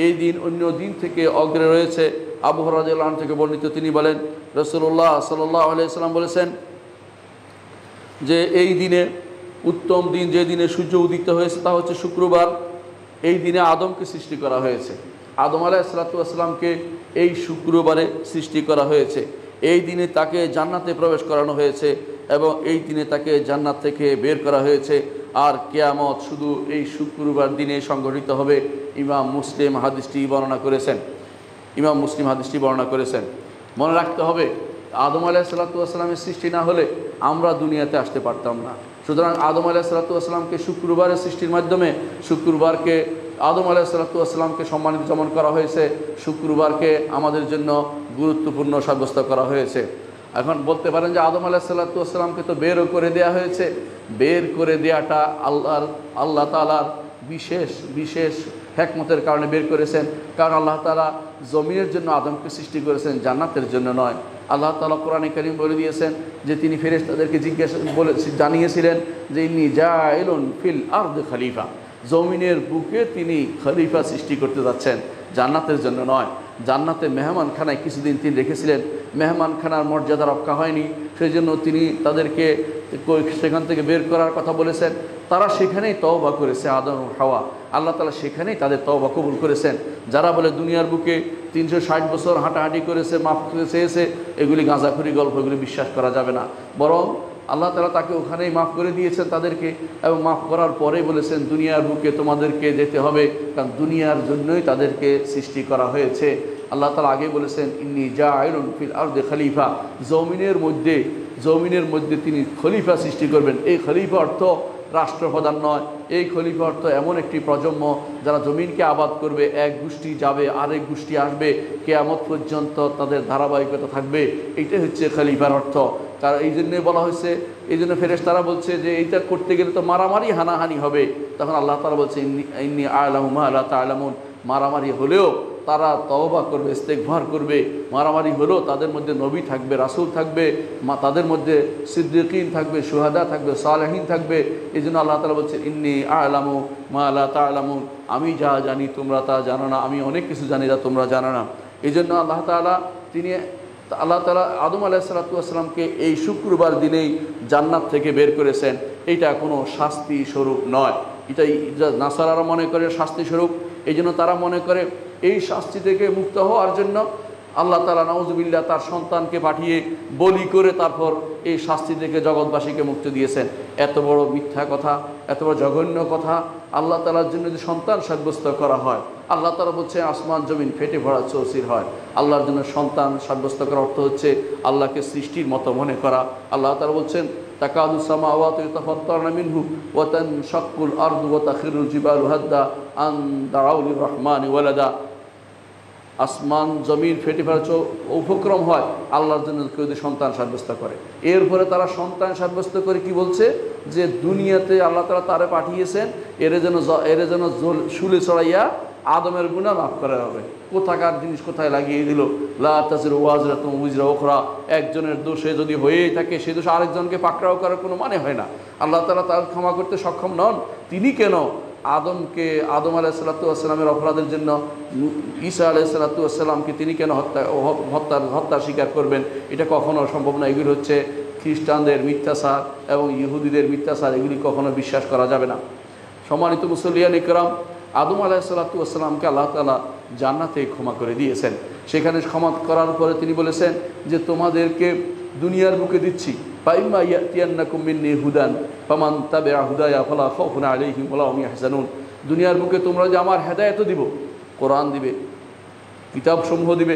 এই দিন অন্য দিন থেকে অগ্রে রয়েছে। আবু হুরায়রা রাদিয়াল্লাহু আনহু থেকে বর্ণিত, তিনি বলেন, রাসূলুল্লাহ সাল্লাল্লাহু আলাইহি ওয়াসাল্লাম বলেছেন যে এই দিনে উত্তম দিন, যে দিনে সূর্য উদিত হয়েছে তা হচ্ছে শুক্রবার। এই দিনে আদমকে সৃষ্টি করা হয়েছে। আদম আলাইহিস সালাতু ওয়াস সালামকে এই শুক্রবারে সৃষ্টি করা হয়েছে। এই দিনে তাকে জান্নাতে প্রবেশ করানো হয়েছে এবং এই দিনে তাকে জান্নাত থেকে বের করা হয়েছে। আর কিয়ামত শুধু এই শুক্রবার দিনে সংঘটিত হবে। ইমাম মুসলিম হাদিসটি বর্ণনা করেছেন। ইমাম মুসলিম হাদিসটি বর্ণনা করেছেন। মনে রাখতে হবে, আদম আলাইহিস সালাতু ওয়াস সালামের সৃষ্টি না হলে আমরা দুনিয়াতে আসতে পারতাম না। সুতরাং আদম আলাইহিস সালাতু ওয়াস সালামকে শুক্রবারের সৃষ্টির মাধ্যমে শুক্রবারকে, আদম আলাইহিস সালাতু ওয়াস সালামকে সম্মানিত যেমন করা হয়েছে, শুক্রবারকে আমাদের জন্য গুরুত্বপূর্ণ সাব্যস্ত করা হয়েছে। এখন বলতে পারেন যে আদম আলাইহিস সালাতু ওয়াস সালামকে তো বেরও করে দেওয়া হয়েছে। বের করে দেওয়াটা আল্লাহ তাআলার বিশেষ হিকমতের কারণে বের করেছেন। কারণ আল্লাহ তাআলা জমিনের জন্য আদমকে সৃষ্টি করেছেন, জান্নাতের জন্য নয়। আল্লাহ তাআলা কোরআনে কারীম বলে দিয়েছেন যে তিনি ফেরেশতাদেরকে জানিয়েছিলেন যে ইন্নী জাইলুন ফিল আরদি খলিফা, জমিনের বুকে তিনি খলিফা সৃষ্টি করতে যাচ্ছেন, জান্নাতের জন্য নয়। জান্নাতে মেহমানখানায় কিছুদিন তিনি রেখেছিলেন, মেহমানখানার মর্যাদা রক্ষা হয়নি, সেই জন্য তিনি তাদেরকে সেখান থেকে বের করার কথা বলেছেন। তারা সেখানেই তওবা করেছে, আদম ও হাওয়া। আল্লাহ তাআলা সেখানেই তাদের তওবা কবুল করেছেন। যারা বলে দুনিয়ার বুকে 360 বছর হাঁটাহাঁটি করেছে, মাফ করে চেয়েছে, এগুলি গাঁজাখুরি গল্প, এগুলি বিশ্বাস করা যাবে না। বরং আল্লাহ তাআলা তাকে ওখানেই মাফ করে দিয়েছেন তাদেরকে, এবং মাফ করার পরেই বলেছেন দুনিয়ার বুকে তোমাদেরকে যেতে হবে, কারণ দুনিয়ার জন্যই তাদেরকে সৃষ্টি করা হয়েছে। আল্লাহ তাআলা আগে বলেছেন ইন্নী জাইলুন ফিল আরদি খলিফা, জমিনের মধ্যে তিনি খলিফা সৃষ্টি করবেন। এই খলিফা অর্থ রাষ্ট্রপ্রধান নয়, এই খলিফা অর্থ এমন একটি প্রজন্ম যারা জমিনকে আবাদ করবে। এক গোষ্ঠী যাবে, আরেক গোষ্ঠী আসবে, কিয়ামত পর্যন্ত তাদের ধারাবাহিকতা থাকবে। এইটাই হচ্ছে খলিফার অর্থ। কারণ এই জন্যে বলা হয়েছে, এই জন্য ফেরেশতারা বলছে যে এইটা করতে গেলে তো মারামারি হানাহানি হবে। তখন আল্লাহ তাআলা বলছে ইন্নী আ'লামু মা লা তা'লামুন, মারামারি হলেও তারা তওবা করবে, ইস্তেগফার করবে। মারামারি হলেও তাদের মধ্যে নবী থাকবে, রাসূল থাকবে, তাদের মধ্যে সিদ্দিকিন থাকবে, শুহাদা থাকবে, সালেহিন থাকবে। এই জন্য আল্লাহ তাআলা বলছেন ইন্নী আ'লামু মা লা তা'লামুন, আমি যা জানি তোমরা তা জানো না, আমি অনেক কিছু জানি যা তোমরা জানো না। এই জন্য আল্লাহ তাআলা আদম আলাইহিস সালাতু ওয়াস সালামকে এই শুক্রবার দিনেই জান্নাত থেকে বের করেছেন। এইটা কোনো শাস্তি স্বরূপ নয়, এটাই নাসারারা মনে করে শাস্তি স্বরূপ। এই জন্য তারা মনে করে এই শাস্তি থেকে মুক্ত হওয়ার জন্য আল্লাহ তাআলা নাউযুবিল্লাহ তার সন্তানকে পাঠিয়ে বলি করে তারপর এই শাস্তি থেকে জগৎবাসীকে মুক্তি দিয়েছেন। এত বড় মিথ্যা কথা, এত বড় জঘন্য কথা আল্লাহ তাআলার জন্য যদি সন্তান সাব্যস্ত করা হয়, আল্লাহ তাআলা বলছেন আসমান জমিন ফেটে ভরা চৌচির হয়। আল্লাহর জন্য সন্তান সাব্যস্ত করার অর্থ হচ্ছে আল্লাহকে সৃষ্টির মতো মনে করা। আল্লাহ তাআলা বলছেন তাকাদু সামাওয়াতু ইয়াতাফাত্তারনা মিনহু ওয়া তানশাক্কুল আরদু ওয়া তাখিরুল জিবালু হাদ্দা আন দাউ লিররহমানি ওয়ালাদা। আসমান জমিন ফেটে ফেটে উপক্রম হয় আল্লাহর জন্য কেউ যদি সন্তান সাব্যস্ত করে। এরপরে তারা সন্তান সাব্যস্ত করে কি বলছে যে দুনিয়াতে আল্লাহ তাআলা তারে পাঠিয়েছেন এর যেন শুলে চড়াইয়া আদমের গুনাহ মাফ করা হবে। কোথাকার জিনিস কোথায় লাগিয়ে দিল, লা তাজিরু ওয়াজরাতুন উযরা উখরা, একজনের দোষে যদি হয়েই থাকে সেই দোষ আরেকজনকে পাকড়াও করার কোনো মানে হয় না। আল্লাহ তাআলা তার ক্ষমা করতে সক্ষম নন, তিনি কেন আদম আলাইহিসসালামের অপরাধের জন্য ঈসা আলাইহিসসালামকে তিনি কেন হত্যার স্বীকার করবেন? এটা কখনো সম্ভব না। এগুলি হচ্ছে খ্রিস্টানদের মিথ্যাচার এবং ইহুদিদের মিথ্যাচার, এগুলি কখনো বিশ্বাস করা যাবে না। সম্মানিত মুসল্লিয়ান ইকরাম, আদম আলাইহিসসালামকে আল্লাহ তাআলা জান্নাতে ক্ষমা করে দিয়েছেন। সেখানে ক্ষমা করার পরে তিনি বলেছেন যে তোমাদেরকে দুনিয়ার বুকে দিচ্ছি, ফাইম্মা ইয়াতিয়ান্নাকুম মিন্নী হুদান ফামান তাবিআ হুদায়া ফালা খাউফুন আলাইহিম ওয়ালা হুম ইয়াহজানুন। দুনিয়ার বুকে তোমরা যে আমার হেদায়েত দিব, কোরআন দিবে, কিতাবসমূহ দিবে,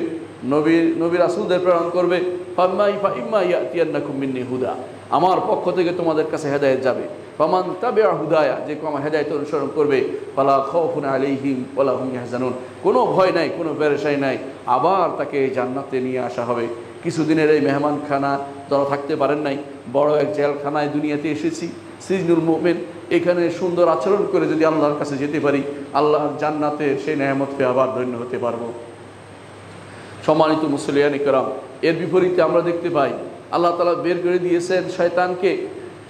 নবী রাসূলদের প্রেরণ করবে, ফাইম্মা ইয়াতিয়ান্নাকুম মিন্নী হুদা, আমার পক্ষ থেকে তোমাদের কাছে হেদায়েত যাবে, ফামান তাবিআ হুদায়া, যে আমার হেদায়েত অনুসরণ করবে, ফালা খাউফুন আলাইহিম ওয়ালা হুম ইয়াহজানুন, কোনো ভয় নাই, কোনো পেরেশানি নাই, আবার তাকে জান্নাতে নিয়ে আসা হবে। কিছুদিনের এই মেহমানখানা যারা থাকতে পারেন নাই, বড় এক জেলখানায় দুনিয়াতে এসেছি, সিজনুল মুমিন, এখানে সুন্দর আচরণ করে যদি আল্লাহর কাছে যেতে পারি, আল্লাহর জান্নাতে সেই নেয়ামত পেয়ে আবার ধন্য হতে পারবো। সম্মানিত মুসলিয়ান ইকরাম, এর বিপরীতে আমরা দেখতে পাই আল্লাহ তাআলা বের করে দিয়েছেন শয়তানকে,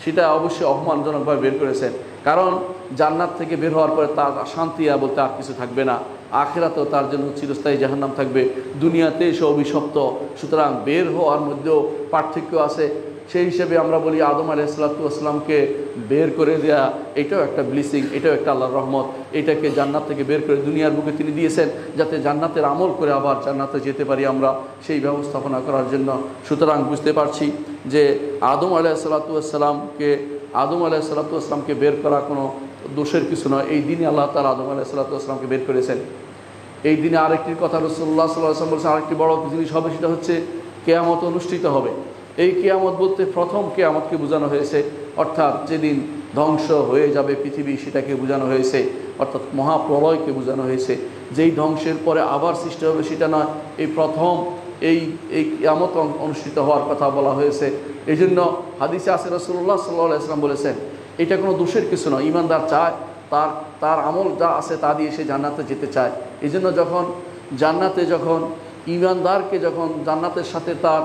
সেটা অবশ্যই অপমানজনকভাবে বের করেছেন। কারণ জান্নাত থেকে বের হওয়ার পরে তার শান্তি বলতে আর কিছু থাকবে না, আখিরাতেও তার জন্য চিরস্থায়ী জাহান্নাম থাকবে, দুনিয়াতে সে অভিশপ্ত। সুতরাং বের হওয়ার মধ্যেও পার্থক্য আছে। সেই হিসেবে আমরা বলি আদম আলাইহিসসালামকে বের করে দেয়া এটাও একটা ব্লিসিং, এটাও একটা আল্লাহর রহমত। এটাকে জান্নাত থেকে বের করে দুনিয়ার বুকে তিনি দিয়েছেন যাতে জান্নাতের আমল করে আবার জান্নাতে যেতে পারি আমরা, সেই ব্যবস্থাপনা করার জন্য। সুতরাং বুঝতে পারছি যে আদম আলাইহিসসালামকে বের করা কোনো দোষের কিছু নয়। এই দিনে আল্লাহ তাআলা আদম আলাইহিসসালামকে বের করেছেন। এই দিনে আরেকটি কথা রাসূলুল্লাহ সাল্লাল্লাহু আলাইহি ওয়াসাল্লাম বলেছেন, আরেকটি বড় জিনিস হবে, সেটা হচ্ছে কিয়ামত অনুষ্ঠিত হবে। এই কিয়ামত বলতে প্রথম কিয়ামতকে বোঝানো হয়েছে, অর্থাৎ যেদিন ধ্বংস হয়ে যাবে পৃথিবী সেটাকে বোঝানো হয়েছে, অর্থাৎ মহাপ্রলয়কে বোঝানো হয়েছে। যেই ধ্বংসের পরে আবার সৃষ্টি হবে সেটা নয়, এই প্রথম এই কিয়ামত অনুষ্ঠিত হওয়ার কথা বলা হয়েছে। এই জন্য হাদিসে আছে রাসূলুল্লাহ সাল্লাল্লাহু আলাইহি ওয়াসাল্লাম বলেছেন এটা কোনো দোষের কিছু নয়, ঈমানদার চায় তার আমল যা আছে তা দিয়ে সে জান্নাতে যেতে চায়। এই জন্য যখন ঈমানদারকে যখন জান্নাতের সাথে তার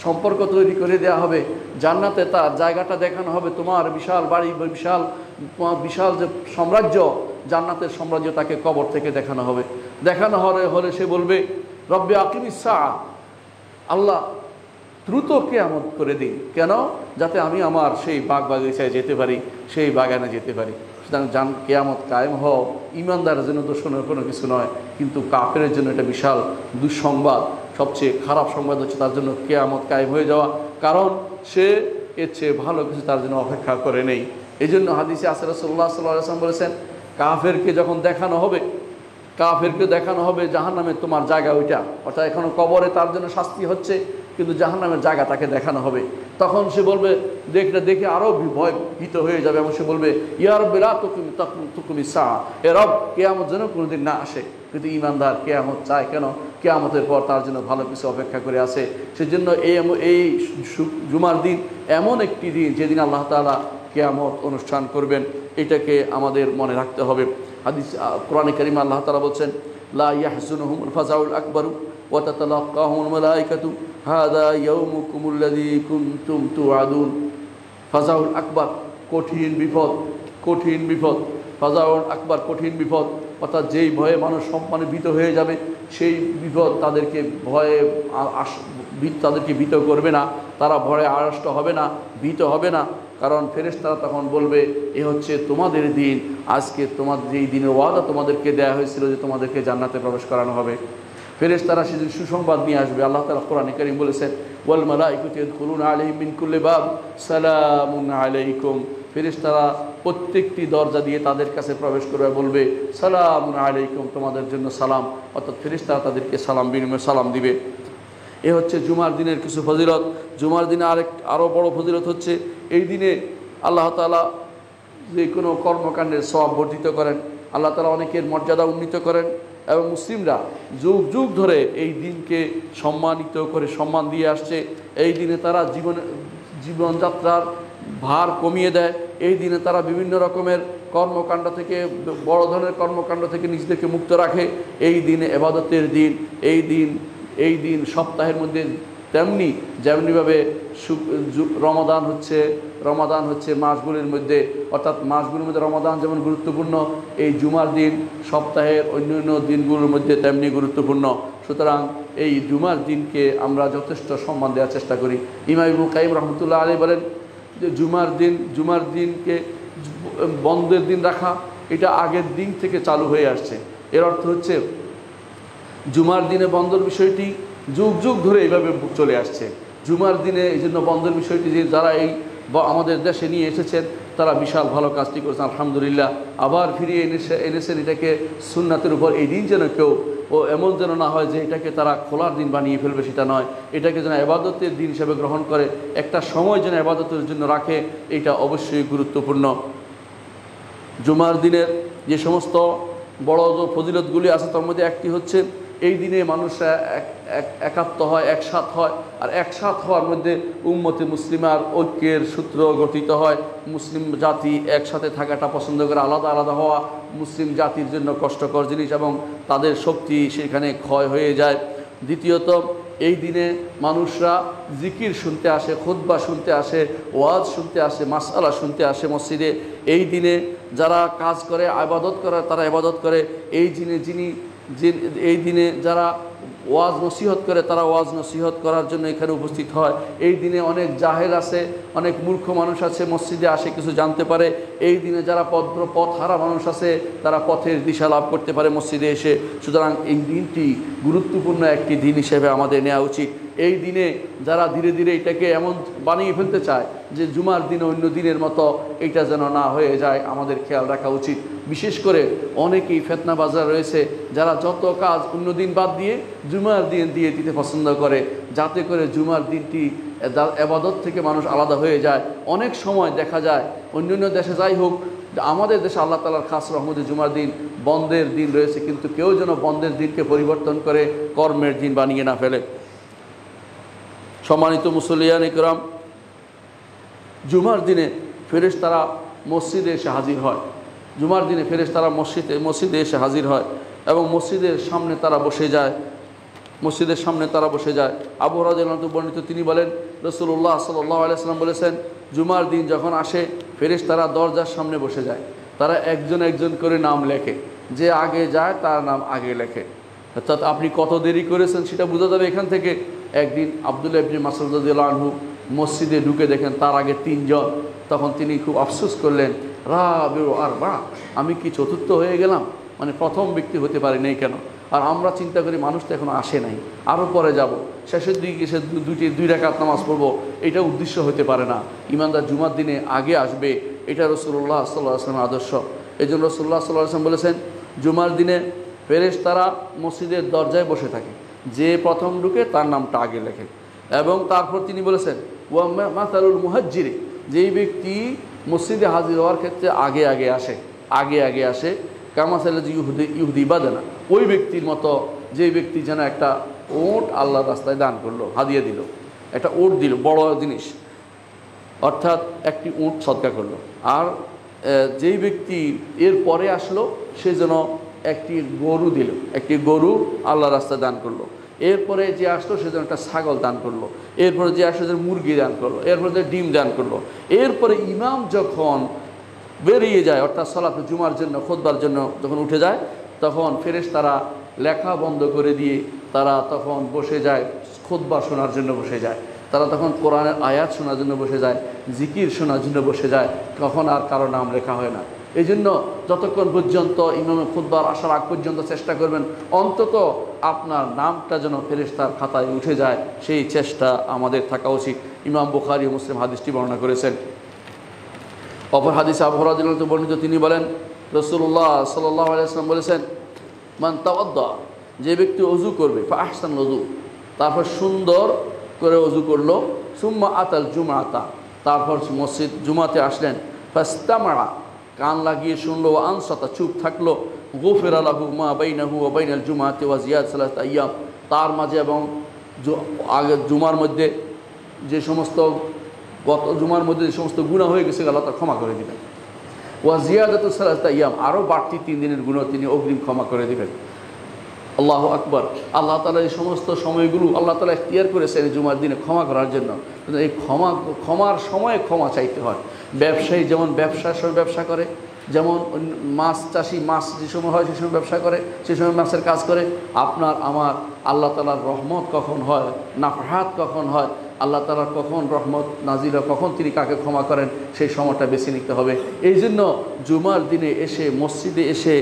সম্পর্ক তৈরি করে দেওয়া হবে, জান্নাতে তার জায়গাটা দেখানো হবে, তোমার বিশাল বাড়ি, বিশাল যে সাম্রাজ্য, জান্নাতের সাম্রাজ্য তাকে কবর থেকে দেখানো হবে। দেখানো হলে সে বলবে রব্বি আকিমিস সাআ, আল্লাহ দ্রুত কিয়ামত করে দিন, কেন? যাতে আমি আমার সেই বাগ বাগিচায় যেতে পারি, সেই বাগানে যেতে পারি। সুতরাং কিয়ামত কায়েম হও ঈমানদারের জন্য দোষণের কোনো কিছু নয়, কিন্তু কাফেরের জন্য এটা বিশাল দুঃসংবাদ। সবচেয়ে খারাপ সংবাদ হচ্ছে তার জন্য কিয়ামত কায়েম হয়ে যাওয়া, কারণ সে এর চেয়ে ভালো কিছু তার জন্য অপেক্ষা করে নেই। এই জন্য হাদিসে আছে রাসূলুল্লাহ সাল্লাল্লাহু আলাইহি ওয়াসাল্লাম বলেছেন কাফেরকে যখন দেখানো হবে জাহান্নামে তোমার জায়গা ওইটা, অর্থাৎ এখনো কবরে তার জন্য শাস্তি হচ্ছে, কিন্তু জাহান্নামের জায়গা তাকে দেখানো হবে। তখন সে বলবে, দেখে আরও ভীত হয়ে যাবে এবং সে বলবে ইয়া রাব্বি লা তুকিমিস সাআ, এ রব কিয়ামত যেন কোনোদিন না আসে। কিন্তু ঈমানদার কিয়ামত চায় কেন? কিয়ামতের পর তার জন্য ভালো কিছু অপেক্ষা করে আছে। সেজন্য এই জুমার দিন এমন একটি দিন যেদিন আল্লাহ তাআলা কিয়ামত অনুষ্ঠান করবেন, এটাকে আমাদের মনে রাখতে হবে। হাদিস কোরআনে কারিমে আল্লাহ তাআলা বলছেন লা ইয়াহজুনুহুমুল ফাজাউল আকবারু ওয়া তাতালাক্কাহুমুল মালায়েকাতু হাযা ইয়াউমুকুমুল্লাযী কুনতুম তুআদুন। ফাজাউল আকবার, কঠিন বিপদ, ফাজাউল আকবার, কঠিন বিপদ, অর্থাৎ যেই ভয়ে মানুষ সম্মানে ভীত হয়ে যাবে, সেই বিপদ তাদেরকে ভীত করবে না, তারা ভয়ে আড়ষ্ট হবে না, ভীত হবে না। কারণ ফেরেশতারা তখন বলবে এ হচ্ছে তোমাদের দিন, আজকে তোমাদের যেই দিনের ওয়াদা তোমাদেরকে দেওয়া হয়েছিল যে তোমাদেরকে জান্নাতে প্রবেশ করানো হবে। ফেরেশতারা সেদিন সুসংবাদ নিয়ে আসবে। আল্লাহ তাআলা কোরআনে কারীম বলেছেন ওয়াল মালাইকাতু ইয়াদখুলুনা আলাইহিম মিন কুল্লি বাব সালামুন আলাইকুম। ফেরেশতারা প্রত্যেকটি দরজা দিয়ে তাদের কাছে প্রবেশ করবে, বলবে সালামুন আলাইকুম, তোমাদের জন্য সালাম, অর্থাৎ ফেরেশতারা তাদেরকে সালাম দিবে। এ হচ্ছে জুমার দিনের কিছু ফজিলত। জুমার দিনে আরও বড় ফজিলত হচ্ছে এই দিনে আল্লাহ তাআলা যে কোনো কর্মকাণ্ডের সওয়াব বর্ধিত করেন, আল্লাহ তাআলা অনেকের মর্যাদা উন্নীত করেন এবং মুসলিমরা যুগ যুগ ধরে এই দিনকে সম্মানিত করে সম্মান দিয়ে আসছে। এই দিনে তারা জীবনযাত্রার ভার কমিয়ে দেয়, এই দিনে তারা বিভিন্ন রকমের কর্মকাণ্ড থেকে, বড় ধরনের কর্মকাণ্ড থেকে নিজেদেরকে মুক্ত রাখে। এই দিনে ইবাদতের দিন, এই দিন সপ্তাহের মধ্যে যেমনিভাবে রমাদান হচ্ছে মাসগুলির মধ্যে, অর্থাৎ মাসগুলির মধ্যে রমাদান যেমন গুরুত্বপূর্ণ, এই জুমার দিন সপ্তাহের অন্যান্য দিনগুলোর মধ্যে তেমনি গুরুত্বপূর্ণ। সুতরাং এই জুমার দিনকে আমরা যথেষ্ট সম্মান দেওয়ার চেষ্টা করি। ইমাম ইবনে কাইয়িম রহমতুল্লাহ আলাইহি বলেন যে জুমার দিনকে বন্ধের দিন রাখা এটা আগের দিন থেকে চালু হয়ে আসছে। এর অর্থ হচ্ছে জুমার দিনে বন্ধের বিষয়টি যুগ যুগ ধরে এইভাবে চলে আসছে। জুমার দিনে এই জন্য বন্ধের বিষয়টি যে যারা আমাদের দেশে নিয়ে এসেছেন তারা বিশাল ভালো কাজটি করেছেন, আলহামদুলিল্লাহ। আবার ফিরিয়ে এনেছেন এটাকে সুন্নাতের উপর। এই দিন যেন কেউ এমন যেন না হয় যে এটাকে তারা খোলার দিন বানিয়ে ফেলবে, সেটা নয়। এটাকে যেন ইবাদতের দিন হিসেবে গ্রহণ করে, একটা সময় যেন ইবাদতের জন্য রাখে, এটা অবশ্যই গুরুত্বপূর্ণ। জুমার দিনের যে সমস্ত বড় ফজিলতগুলি আছে তার মধ্যে একটি হচ্ছে এই দিনে মানুষরা একাত্ম হয়, একসাথ হয়। আর একসাথ হওয়ার মধ্যে উম্মতে মুসলিমার ঐক্যের সূত্র গঠিত হয়। মুসলিম জাতি একসাথে থাকাটা পছন্দ করে, আলাদা আলাদা হওয়া মুসলিম জাতির জন্য কষ্টকর জিনিস এবং তাদের শক্তি সেখানে ক্ষয় হয়ে যায়। দ্বিতীয়ত এই দিনে মানুষরা জিকির শুনতে আসে, খুতবা শুনতে আসে, ওয়াজ শুনতে আসে, মাসআলা শুনতে আসে মসজিদে। এই দিনে যারা কাজ করে, ইবাদত করে, তারা ইবাদত করে। এই দিনে যারা ওয়াজ নসিহত করে তারা ওয়াজ নসিহত করার জন্য এখানে উপস্থিত হয়। এই দিনে অনেক জাহেল আছে, অনেক মূর্খ মানুষ আছে, মসজিদে আসে কিছু জানতে পারে। এই দিনে যারা পথহারা মানুষ আছে তারা পথের দিশা লাভ করতে পারে মসজিদে এসে। সুতরাং এই দিনটি গুরুত্বপূর্ণ একটি দিন হিসেবে আমাদের নেওয়া উচিত। এই দিনে যারা ধীরে ধীরে এটাকে এমন বানিয়ে ফেলতে চায় যে জুমার দিনে অন্য দিনের মতো, এটা যেন না হয়ে যায়, আমাদের খেয়াল রাখা উচিত। বিশেষ করে অনেকেই ফেতনা বাজার রয়েছে যারা যত কাজ অন্য দিন বাদ দিয়ে জুমার দিন দিয়ে দিতে পছন্দ করে, যাতে করে জুমার দিনটি ইবাদত থেকে মানুষ আলাদা হয়ে যায়। অনেক সময় দেখা যায় অন্যান্য দেশে যাই হোক, আমাদের দেশে আল্লাহ তাআলার খাস রহমতে জুমার দিন বন্ধের দিন রয়েছে, কিন্তু কেউ যেন বন্ধের দিনকে পরিবর্তন করে কর্মের দিন বানিয়ে না ফেলে। সম্মানিত মুসল্লিয়ান ইকরাম, জুমার দিনে ফেরেশতারা মসজিদে এসে হাজির হয়। জুমার দিনে ফেরেশতারা মসজিদে এসে হাজির হয় এবং মসজিদের সামনে তারা বসে যায়। আবু হুরায়রা রাদিয়াল্লাহু আনহু বর্ণিত, তিনি বলেন রাসূলুল্লাহ সাল্লাল্লাহু আলাইহি ওয়াসাল্লাম বলেছেন, জুমার দিন যখন আসে ফেরেশতারা দরজার সামনে বসে যায়। তারা একজন একজন করে নাম লেখে, যে আগে যায় তার নাম আগে লেখে। অর্থাৎ আপনি কত দেরি করেছেন সেটা বোঝা যাবে এখান থেকে। একদিন আব্দুল্লাহ ইবনে মাসউদ রাদিয়াল্লাহু আনহু মসজিদে ঢুকে দেখেন তার আগে 3 জন। তখন তিনি খুব আফসোস করলেন, রাবিউ আরবা, আমি কি চতুর্থ হয়ে গেলাম? মানে প্রথম ব্যক্তি হতে পারি নাই কেন? আর আমরা চিন্তা করি মানুষ তো এখনো আসে নাই, আরও পরে যাব, শেষের দিকে এসে 2 রাকাত নামাজ পড়বো, এটা উদ্দেশ্য হতে পারে না। ইমানদার জুমার দিনে আগে আসবে, এটা রাসূলুল্লাহ সাল্লাল্লাহু আলাইহি ওয়াসাল্লামের আদর্শ। এই জন্য রাসূলুল্লাহ সাল্লাল্লাহু আলাইহি ওয়াসাল্লাম বলেছেন, জুমার দিনে ফেরেশতারা মসজিদের দরজায় বসে থাকে, যে প্রথম ঢুকে তার নামটা আগে লেখে। এবং তারপর তিনি বলেছেন, ওয়া মাসালুল মুহাজ্জিরি, যেই ব্যক্তি মসজিদে হাজির হওয়ার ক্ষেত্রে আগে আগে আসে কামাসাল ইহুদি বাদানা, ওই ব্যক্তির মতো যে ব্যক্তি যেন একটা ওট আল্লাহর রাস্তায় দান করলো, হাদিয়া দিল, একটা ওট দিল, বড় জিনিস, অর্থাৎ একটি উট সদকা করলো। আর যেই ব্যক্তি এর পরে আসলো সে যেন একটি গরু দিল, একটি গরু আল্লাহর রাস্তায় দান করলো। এরপরে যে আসলো সে যেন একটা ছাগল দান করলো। এরপরে যে আসলো যে মুরগি দান করলো। এরপরে যে ডিম দান করলো। এরপরে ইমাম যখন বেরিয়ে যায়, অর্থাৎ সালাতে জুমার জন্য খুতবার জন্য যখন উঠে যায়, তখন ফেরেশতারা লেখা বন্ধ করে দিয়ে তারা তখন বসে যায়, খুতবা শোনার জন্য বসে যায়। তারা তখন কোরআনের আয়াত শোনার জন্য বসে যায়, জিকির শোনার জন্য বসে যায়, তখন আর কারো নাম লেখা হয় না। এই জন্য যতক্ষণ পর্যন্ত ইমামের খুতবার আসার আগ পর্যন্ত চেষ্টা করবেন অন্তত আপনার নামটা যেন ফেরেশতার খাতায় উঠে যায়, সেই চেষ্টা আমাদের থাকা উচিত। ইমাম বুখারী ও মুসলিম হাদিসটি বর্ণনা করেছেন। অপর হাদিসে আবু হুরায়রা রাদিয়াল্লাহু আনহু বর্ণিত, তিনি বলেন রাসূলুল্লাহ সাল্লাল্লাহু আলাইহি ওয়াসাল্লাম বলেছেন, মান তাওয়াদ্দা, যে ব্যক্তি ওযু করবে, ফা আহসান ওযু, তারপর সুন্দর করে ওযু করলো, সুম্মা আতাল জুমআতা, তারপর মসজিদ জুমাতে আসলেন, ফাস্তামাআ, কান লাগিয়ে শুনলো, আনসাতা, চুপ থাকলো, গুফিরা লাহু মা বাইনাহু ওয়া বাইনাল জুমআতি ওয়া জিয়াদ সালাত আইয়াম, তার মাঝে এবং আগে জুমার মধ্যে যে সমস্ত গত জুমার মধ্যে যে সমস্ত গুনাহ হয়ে গেছে আল্লাহ তা ক্ষমা করে দিবেন। ওয়া জিয়াদাতু সালাসা আইয়াম, আরও বাড়তি 3 দিনের গুনাহ তিনি অগ্রিম ক্ষমা করে দিবেন। আল্লাহু আকবার। আল্লাহ তাআলা এই সমস্ত সময়গুলো আল্লাহ তাআলা ইখতিয়ার করেছেন জুমার দিনে ক্ষমা করার জন্য। কিন্তু এই ক্ষমার সময়ে ক্ষমা চাইতে হয়। ব্যবসায়ী যেমন ব্যবসার সময় ব্যবসা করে, যেমন মাছ চাষি মাছ যে সময় হয় সে সময় ব্যবসা করে, সে সময় মাছের কাজ করে, আপনার আমার আল্লাহ তাআলার রহমত কখন হয়, নাফরাত কখন হয়, আল্লাহ তাআলার কখন রহমত নাজিল হয়, কখন তিনি কাকে ক্ষমা করেন, সেই সময়টা বেছে নিতে হবে। এই জন্য জুমার দিনে এসে মসজিদে এসে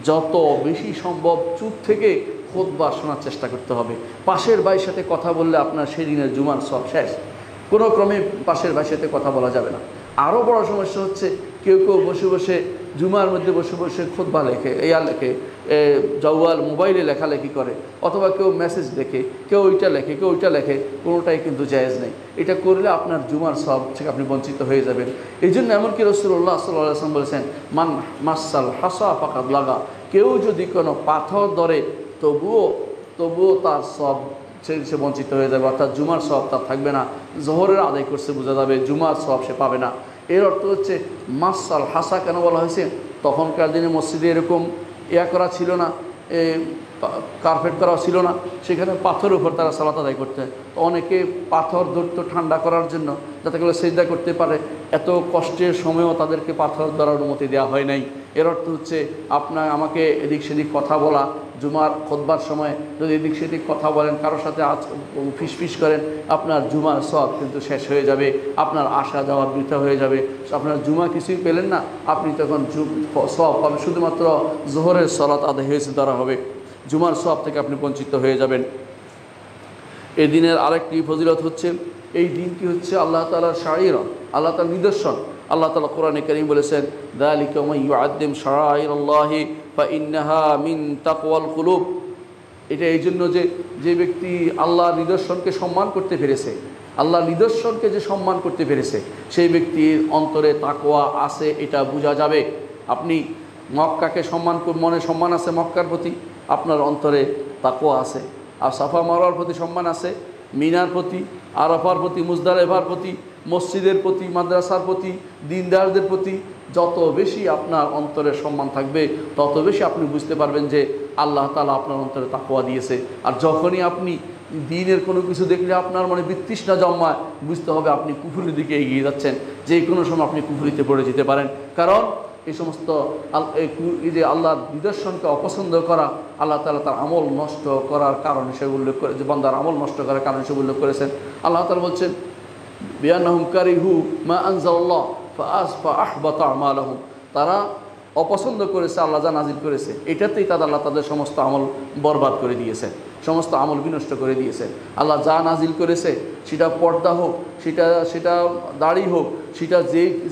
যত বেশি সম্ভব চুপ থেকে খুতবা শোনার চেষ্টা করতে হবে। পাশের ভাইয়ের সাথে কথা বললে আপনার সেই দিনের জুমার সব শেষ। কোনো ক্রমে পাশের ভাইয়ের সাথে কথা বলা যাবে না। আরও বড় সমস্যা হচ্ছে কেউ কেউ বসে বসে জুমার মধ্যে বসে বসে খুতবা লেখে, লেখে, জওয়াল মোবাইলে লেখালেখি করে, অথবা কেউ মেসেজ লেখে, কেউ ওইটা লেখে, কেউ ওইটা লেখে। কোনোটাই কিন্তু জায়েজ নেই। এটা করলে আপনার জুমার সব থেকে আপনি বঞ্চিত হয়ে যাবেন। এই জন্য এমনকি রাসূলুল্লাহ সাল্লাল্লাহু আলাইহি ওয়াসাল্লাম বলেছেন, মান মাসাল হাসা ফাকাদ লাগা, কেউ যদি কোনো পাথর ধরে তবুও তার সব সে বঞ্চিত হয়ে যাবে, অর্থাৎ জুমার সব তার থাকবে না। জোহরের আদায় করছে বোঝা যাবে, জুমার সব সে পাবে না। এর অর্থ হচ্ছে মাসাল হাসা কেন বলা হয়েছে? তখনকার দিনে মসজিদে এরকম করা ছিল না, কার্পেট করা ছিল না, সেখানে পাথরের উপর তারা সালাত আদায় করতেন। তো অনেকে পাথর ধরতো ঠান্ডা করার জন্য, যাতে করে সিজদা করতে পারে। এত কষ্টের সময়ও তাদেরকে পাথর ধরার অনুমতি দেওয়া হয় নাই। এর অর্থ হচ্ছে আপনার আমাকে এদিক সেদিক কথা বলা, জুমার খুতবার সময় যদি এদিক সেদিক কথা বলেন, কারোর সাথে ফিসফিস করেন, আপনার জুমার সব কিন্তু শেষ হয়ে যাবে, আপনার আসা যাওয়া বৃথা হয়ে যাবে। আপনার জুমা কিছুই পেলেন না, আপনি তখন সব পাবেন শুধুমাত্র জোহরের সালাত আদায় হয়েছে তারা হবে, জুমার সব থেকে আপনি বঞ্চিত হয়ে যাবেন। এই দিনের আরেকটি ফজিলত হচ্ছে, এই দিনটি হচ্ছে আল্লাহ তাআলার শাইরা, আল্লাহ তাআলার নিদর্শন। আল্লাহ তাআলা কোরআনে কারীম বলেছেন, যালিকা মান ইউআদ্দিম শারাইরাল্লাহি ফাইন্নাহা মিন তাকওয়াল কুলুব। এটা এই জন্য যে ব্যক্তি আল্লাহর নিদর্শনকে সম্মান করতে পেরেছে, আল্লাহর নিদর্শনকে যে সম্মান করতে পেরেছে, সেই ব্যক্তির অন্তরে তাকওয়া আছে, এটা বোঝা যাবে। আপনি মক্কাকে সম্মান, মনে সম্মান আছে মক্কার প্রতি, আপনার অন্তরে তাকওয়া আছে। আর সাফা মারওয়ার প্রতি সম্মান আছে, মিনার প্রতি, আরাফার প্রতি, মুজদালিফার প্রতি, মসজিদের প্রতি, মাদ্রাসার প্রতি, দিনদারদের প্রতি যত বেশি আপনার অন্তরে সম্মান থাকবে, তত বেশি আপনি বুঝতে পারবেন যে আল্লাহ তাআলা আপনার অন্তরে তাকওয়া দিয়েছে। আর যখনই আপনি দিনের কোনো কিছু দেখলে আপনার মনে বিতৃষ্ণা জন্মায়, বুঝতে হবে আপনি কুফরির দিকে এগিয়ে যাচ্ছেন, যে কোনো সময় আপনি কুফরিতে পড়ে যেতে পারেন। কারণ এই সমস্ত যে আল্লাহর নিদর্শনকে অপছন্দ করা, আল্লাহ তাআলা তার আমল নষ্ট করার কারণ হিসেবে উল্লেখ করে, যে বান্দার আমল নষ্ট করার কারণ হিসেবে উল্লেখ করেছেন। আল্লাহ তাআলা বলছেন, বিআন্নাহুম কারিহু মা আনজালাল্লাহ ফাআহবাতা আমালাহুম, তারা অপছন্দ করেছে আল্লাহ যা নাজিল করেছে, এটাতেই আল্লাহ তাদের সমস্ত আমল বরবাদ করে দিয়েছে, সমস্ত আমল বিনষ্ট করে দিয়েছে। আল্লাহ যা নাজিল করেছে, সেটা পর্দা হোক, সেটা দাড়ি হোক, সেটা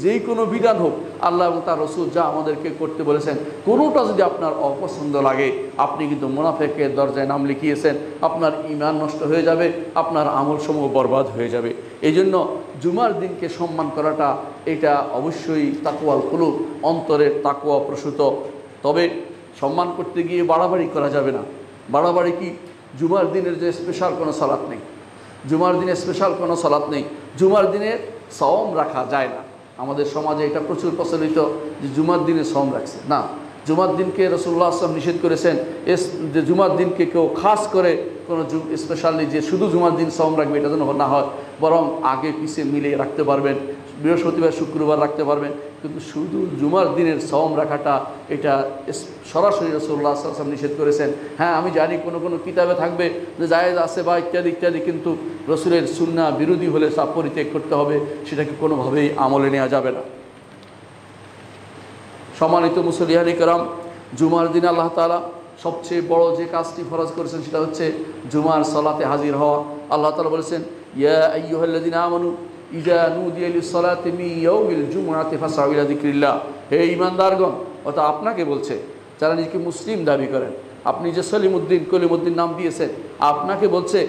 যেই কোনো বিধান হোক, আল্লাহ এবং তার রাসূল যা আমাদেরকে করতে বলেছেন, কোনোটা যদি আপনার অপছন্দ লাগে, আপনি কিন্তু মুনাফিকের দরজায় নাম লিখিয়েছেন, আপনার ঈমান নষ্ট হয়ে যাবে, আপনার আমলসমূহ বরবাদ হয়ে যাবে। এই জন্য জুমার দিনকে সম্মান করাটা, এটা অবশ্যই তাকওয়াল কুলুব, অন্তরের তাকওয়া প্রসূত। তবে সম্মান করতে গিয়ে বাড়াবাড়ি করা যাবে না। বাড়াবাড়ি কি? জুমার দিনের যে স্পেশাল কোনো সালাত নেই, জুমার দিনে স্পেশাল কোনো সালাত নেই, জুমার দিনে সওম রাখা যায় না। আমাদের সমাজে এটা প্রচুর প্রচলিত যে জুমার দিনে সওম রাখছে না। জুমার দিনকে রাসূলুল্লাহ সাল্লাল্লাহু আলাইহি ওয়াসাল্লাম নিষেধ করেছেন, যে জুমার দিনকে কেউ খাস করে কোনো স্পেশালি যে শুধু জুমার দিন সওম রাখবে, এটা যেন না হয়, বরং আগে পিছিয়ে মিলিয়ে রাখতে পারবেন, বৃহস্পতিবার শুক্রবার রাখতে পারবেন, কিন্তু শুধু জুমার দিনের সওম রাখাটা এটা সরাসরি রাসূলুল্লাহ সাল্লাল্লাহু আলাইহি ওয়াসাল্লাম নিষেধ করেছেন। হ্যাঁ, আমি জানি কোনো কিতাবে থাকবে যে জায়েজ আছে বা ইত্যাদি ইত্যাদি, কিন্তু রসুলের সুন্নাহ বিরোধী হলে তা পরিত্যাগ করতে হবে, সেটাকে কোনোভাবেই আমলে নেওয়া যাবে না। সম্মানিত মুসলিয়ানি কেরাম, জুমার দিন আল্লাহ তাআলা সবচেয়ে বড় যে কাজটি ফরজ করেছেন, সেটা হচ্ছে জুমার সালাতে হাজির হওয়া। আল্লাহ তাআলা বলেছেন, ইয়া আইয়ুহাল্লাযীনা আমানু ইযা নুদিয়া লিস-সালাতি মিন ইয়াউমিল জুমআতি ফাসআউ ইলা যিকরিল্লাহ। হে ঈমানদারগণ, অর্থাৎ আপনাকে বলছে, যারা নিজেকে মুসলিম দাবি করেন, আপনি যে কলিমুদ্দিন নাম দিয়েছেন, আপনাকে বলছে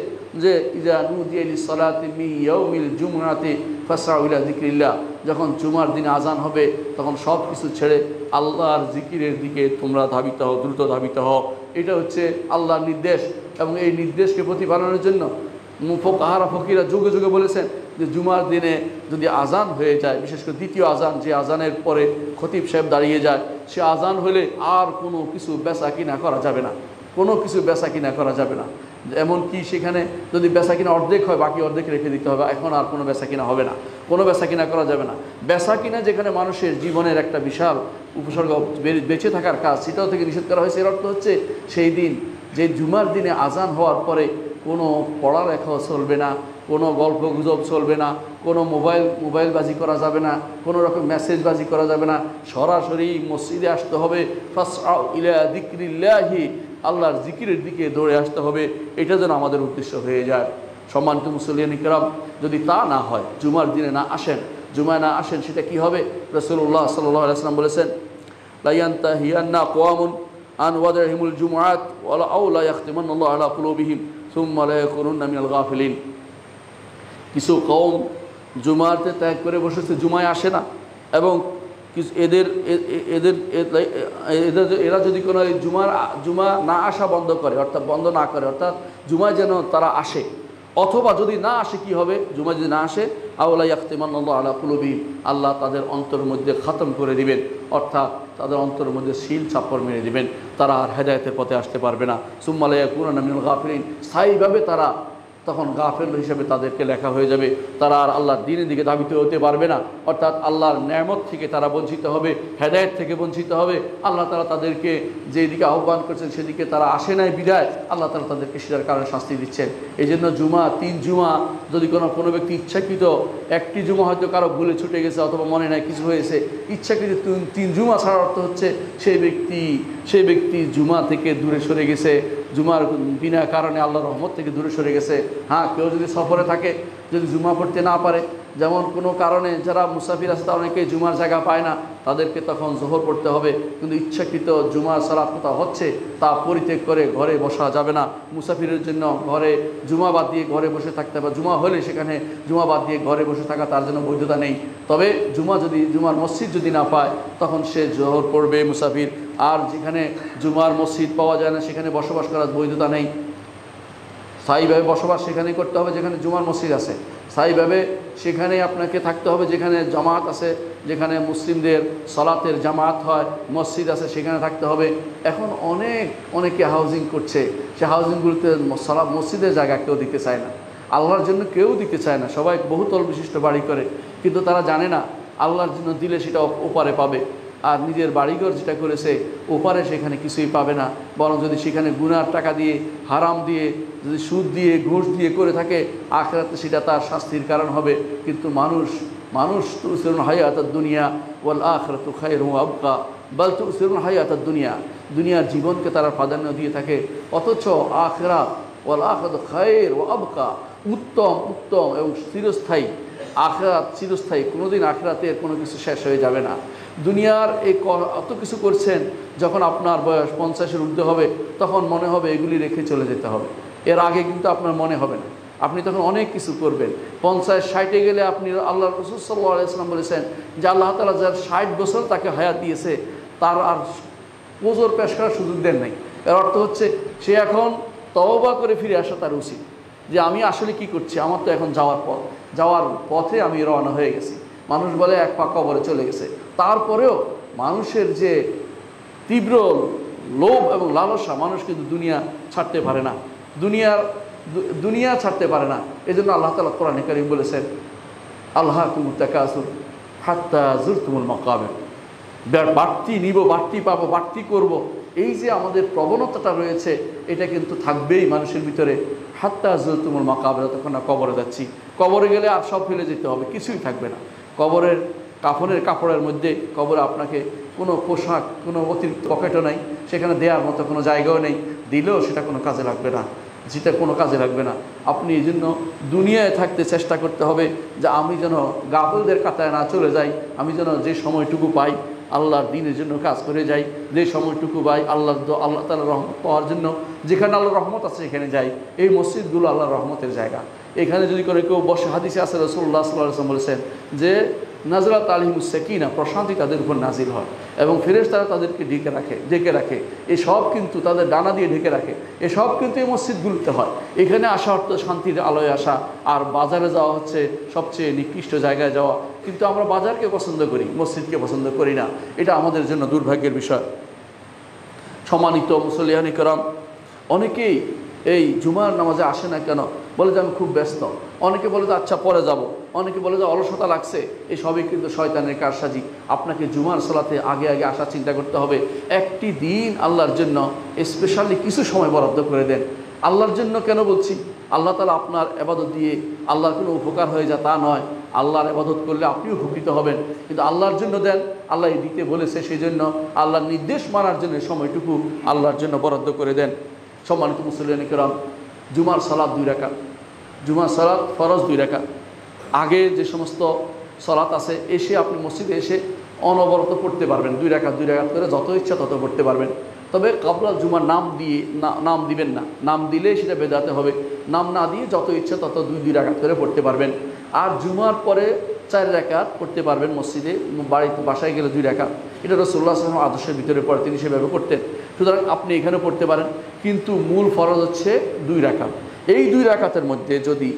যে ইযা নুদিয়া লিস-সালাতি মিন ইয়াউমিল জুমআতি ফাসআউ ইলা যিকরিল্লাহ, যখন জুমার দিনে আজান হবে, তখন সব কিছু ছেড়ে আল্লাহর জিকিরের দিকে তোমরা ধাবিত হও, দ্রুত ধাবিত হও। এটা হচ্ছে আল্লাহর নির্দেশ, এবং এই নির্দেশকে প্রতিপালনের জন্য ফুকাহারা ফকিরা যুগে যুগে বলেছেন যে জুমার দিনে যদি আজান হয়ে যায়, বিশেষ করে দ্বিতীয় আজান, যে আজানের পরে খতিব সাহেব দাঁড়িয়ে যায়, সে আজান হলে আর কোনো কিছু বেচা কিনা করা যাবে না, কোনো কিছু বেচা কিনা করা যাবে না। এমনকি সেখানে যদি বেচা কিনা অর্ধেক হয়, বাকি অর্ধেক রেখে দিতে হবে, এখন আর কোনো বেচা কিনা হবে না, কোনো বেচা কিনা করা যাবে না। বেচা কিনা যেখানে মানুষের জীবনের একটা বিশাল উপসর্গ, বেঁচে থাকার কাজ, সেটাও থেকে নিষেধ করা হয়েছে। এর অর্থ হচ্ছে সেই দিন, যে জুমার দিনে আজান হওয়ার পরে কোনো পড়ালেখাও চলবে না, কোনো গল্প গুজব চলবে না, কোনো মোবাইলবাজি করা যাবে না, কোনো রকম মেসেজবাজি করা যাবে না, সরাসরি মসজিদে আসতে হবে। ফাসআউ ইলা যিকরিল্লাহি, আল্লাহর জিকিরের দিকে দৌড়ে আসতে হবে। এটা যেন আমাদের উদ্দেশ্য হয়ে যায়। সম্মানিত মুসলিয়ান ইকরাম, যদি তা না হয়, জুমার দিনে না আসেন, জুমায় না আসেন, সেটা কি হবে? রাসূলুল্লাহ সাল্লাল্লাহু আলাইহি ওয়াসাল্লাম বলেছেন, লা ইয়ানতাহিয়ান্না আকওয়ামুন আন ওয়াদহিমুল জুমআত ওয়া আও লা ইয়াখতিমান্নাল্লাহু আলা কুলুবিহিম সুম্মা লা ইয়াকুনুন্না মিনাল গাফিলিন। কিছু কওম জুমাতে ত্যাগ করে বসেছে, জুমায় আসে না, এবং এরা যদি কোনো জুমা না আসা বন্ধ করে, অর্থাৎ বন্ধ না করে, অর্থাৎ জুমায় যেন তারা আসে, অথবা যদি না আসে কি হবে? জুমা যদি না আসে, আওলা ইয়াখতিমান্নাল্লাহু আলা কুলুবিহিম, আল্লাহ তাদের অন্তরের মধ্যে খতম করে দিবেন, অর্থাৎ তাদের অন্তরের মধ্যে শিল চাপড় মেরে দিবেন, তারা আর হেদায়েতের পথে আসতে পারবে না। সুম্মা লা ইয়াকুনুনা মিনাল গাফিলিন, স্থায়ীভাবে তারা তখন গাফেল হিসেবে তাদেরকে লেখা হয়ে যাবে। তারা আর আল্লাহর দ্বীনের দিকে ধাবিত হতে পারবে না, অর্থাৎ আল্লাহর নেয়ামত থেকে তারা বঞ্চিত হবে, হেদায়েত থেকে বঞ্চিত হবে। আল্লাহ তাআলা তাদেরকে যেদিকে আহ্বান করছেন সেদিকে তারা আসে নাই বিদায় আল্লাহ তাআলা তাদেরকে সেটার কারণে শাস্তি দিচ্ছেন। এই জন্য জুমা, 3 জুমা, যদি কোনো ব্যক্তি ইচ্ছাকৃত, একটি জুমা হয়তো কারো ভুলে ছুটে গেছে অথবা মনে নাই কিছু হয়েছে, ইচ্ছাকৃত 3 জুমা ছাড়ার অর্থ হচ্ছে সেই ব্যক্তি জুমা থেকে দূরে সরে গেছে, জুমার বিনা কারণে আল্লাহর রহমত থেকে দূরে সরে গেছে। হ্যাঁ, কেউ যদি সফরে থাকে, যদি জুমা পড়তে না পারে, যেমন কোনো কারণে যারা মুসাফির আছে, তারা অনেকে জুমার জায়গা পায় না, তাদেরকে তখন জোহর পড়তে হবে। কিন্তু ইচ্ছাকৃত জুমার সালাত কোথাও হচ্ছে, তা পরিত্যাগ করে ঘরে বসা যাবে না। মুসাফিরের জন্য ঘরে জুমা বাদ দিয়ে ঘরে বসে থাকতে হবে, জুমা হলে সেখানে জুমা বাদ দিয়ে ঘরে বসে থাকা তার জন্য বৈধতা নেই। তবে জুমার মসজিদ যদি না পায়, তখন সে জোহর পড়বে মুসাফির। আর যেখানে জুমার মসজিদ পাওয়া যায় না, সেখানে বসবাস করার বৈধতা নেই। স্থায়ীভাবে বসবাস সেখানেই করতে হবে যেখানে জুমার মসজিদ আছে, স্থায়ীভাবে সেখানে আপনাকে থাকতে হবে যেখানে জামাত আছে, যেখানে মুসলিমদের সালাতের জামাত হয়, মসজিদ আছে, সেখানে থাকতে হবে। এখন অনেকে হাউজিং করছে, সে হাউজিংগুলোতে মসজিদের জায়গা কেউ দিতে চায় না, আল্লাহর জন্য কেউ দিতে চায় না। সবাই বহুতল বিশিষ্ট বাড়ি করে, কিন্তু তারা জানে না আল্লাহর জন্য দিলে সেটা ওপারে পাবে, আর নিজের বাড়িঘর যেটা করেছে ওপারে সেখানে কিছুই পাবে না। বরং যদি সেখানে গুনার টাকা দিয়ে, হারাম দিয়ে, যদি সুদ দিয়ে, ঘুষ দিয়ে করে থাকে, আখিরাতে সেটা তার শাস্তির কারণ হবে। কিন্তু মানুষ তুসিরুন হায়াতাদ দুনিয়া ওয়াল আখিরাতু খায়রুন ওয়া আবকা, বাল তুসিরুন হায়াতাদ দুনিয়া, দুনিয়ার জীবনকে তারা প্রাধান্য দিয়ে থাকে, অথচ আখিরাত ওয়াল আখিরাতু খায়র ওয়া আবকা, উত্তম এবং চিরস্থায়ী। আখিরাত চিরস্থায়ী, কোনোদিন আখিরাতের কোনো কিছু শেষ হয়ে যাবে না। দুনিয়ার এই অত কিছু করছেন, যখন আপনার বয়স 50-এর ঊর্ধ্বে হবে, তখন মনে হবে এগুলি রেখে চলে যেতে হবে। এর আগে কিন্তু আপনার মনে হবে না, আপনি তখন অনেক কিছু করবেন। 50-60-এ গেলে আপনি, আল্লাহ রাসূল সাল্লাল্লাহু আলাইহি ওয়াসাল্লাম বলেছেন যে আল্লাহ তাআলা যার 60 বছর তাকে হায়াত দিয়েছে, তার আর ওজর পেশ করার সুযোগ দেন নাই। এর অর্থ হচ্ছে সে এখন তওবা করে ফিরে আসা তার উচিত, যে আমি আসলে কি করছি, আমার তো এখন যাওয়ার পথে আমি রওনা হয়ে গেছি। মানুষ বলে এক পা কবরে চলে গেছে, তারপরেও মানুষের যে তীব্র লোভ এবং লালসা, মানুষ কিন্তু দুনিয়া ছাড়তে পারে না, দুনিয়া ছাড়তে পারে না। এই জন্য আল্লাহ তাআলা কোরআনে কারীম বলেছেন, আলহাকুমুত তাকাসুর হাত্তা যুরতুমুল মাকাবির, বাড়তি নিব, বাড়তি পাবো, বাড়তি করব, এই যে আমাদের প্রবণতাটা রয়েছে, এটা কিন্তু থাকবেই মানুষের ভিতরে। হাত্তা যুরতুমুল মাকাবির, তখন না কবরে যাচ্ছি, কবরে গেলে আর সব ফেলে যেতে হবে, কিছুই থাকবে না। কবরের কাফনের কাপড়ের মধ্যে, কবরে আপনাকে কোনো পোশাক, কোনো অতিরিক্ত পকেটও নাই, সেখানে দেওয়ার মতো কোনো জায়গাও নেই, দিলেও সেটা কোনো কাজে লাগবে না, যেটা কোনো কাজে লাগবে না। আপনি এই জন্য দুনিয়ায় থাকতে চেষ্টা করতে হবে যে আমি যেন গাফলদের কাতায় না চলে যাই, আমি যেন যে সময়টুকু পাই আল্লাহর দ্বীনের জন্য কাজ করে যাই, যে সময়টুকু পাই আল্লাহ তাআলার রহমত পাওয়ার জন্য, যেখানে আল্লাহর রহমত আছে সেখানে যাই। এই মসজিদগুলো আল্লাহর রহমতের জায়গা, এখানে যদি করে কেউ বসে, হাদিসে আছে রাসূলুল্লাহ সাল্লাল্লাহু আলাইহি ওয়াসাল্লাম বলেছেন যে নাজরাত আলাইহিমুস সাকিনা, প্রশান্তি তাদের উপর নাজিল হয় এবং ফেরেশতারা তাদেরকে ডেকে রাখে। এসব কিন্তু তাদের ডানা দিয়ে ঢেকে রাখে। এসব কিন্তু এই মসজিদগুলোতে হয়। এখানে আসা অর্থ শান্তির আলোয় আসা, আর বাজারে যাওয়া হচ্ছে সবচেয়ে নিকৃষ্ট জায়গায় যাওয়া। কিন্তু আমরা বাজারকে পছন্দ করি, মসজিদকে পছন্দ করি না। এটা আমাদের জন্য দুর্ভাগ্যের বিষয়। সম্মানিত মুসল্লিয়ান ইকরাম, অনেকেই এই জুমার নামাজে আসে না কেন? বলে যে আমি খুব ব্যস্ত। অনেকে বলে যে আচ্ছা পরে যাব। অনেকে বলে যে অলসতা লাগছে। এই সবই কিন্তু শয়তানের কারসাজি। আপনাকে জুমার সালাতে আগে আগে আসার চিন্তা করতে হবে। একটি দিন আল্লাহর জন্য স্পেশালি কিছু সময় বরাদ্দ করে দেন। আল্লাহর জন্য কেন বলছি? আল্লাহ তাআলা আপনার ইবাদত দিয়ে আল্লাহর কোনো উপকার হয়ে যায় তা নয়। আল্লাহর ইবাদত করলে আপনিও উপকৃত হবেন, কিন্তু আল্লাহর জন্য দেন। আল্লাহ দিতে বলেছে, সেই জন্য আল্লাহর নির্দেশ মানার জন্য সময়টুকু আল্লাহর জন্য বরাদ্দ করে দেন। সম্মানিত মুসল্লিয়ান কিরাম, জুমার সালাত 2 রাকাত। জুমার সালাত ফরজ 2 রাকাত। আগে যে সমস্ত সালাত আছে এসে আপনি মসজিদে এসে অনবরত পড়তে পারবেন, 2 রাকাত করে যত ইচ্ছা তত পড়তে পারবেন। তবে কাবলা জুমার নাম দিবেন না। নাম দিলে সেটা বেদাতে হবে। নাম না দিয়ে যত ইচ্ছা তত 2 রাকাত করে পড়তে পারবেন। আর জুমার পরে 4 রাকাত পড়তে পারবেন মসজিদে। বাসায় গেলে 2 রাকাত। এটা রাসূলুল্লাহ সাল্লাল্লাহু আলাইহি ওয়াসাল্লাম আদর্শের ভিতরে পড়ে, তিনি সেভাবে করতেন। সুতরাং আপনি এখানে পড়তে পারেন, কিন্তু মূল ফরজ হচ্ছে 2 রাকাত। এই 2 রাকাতের মধ্যে যদি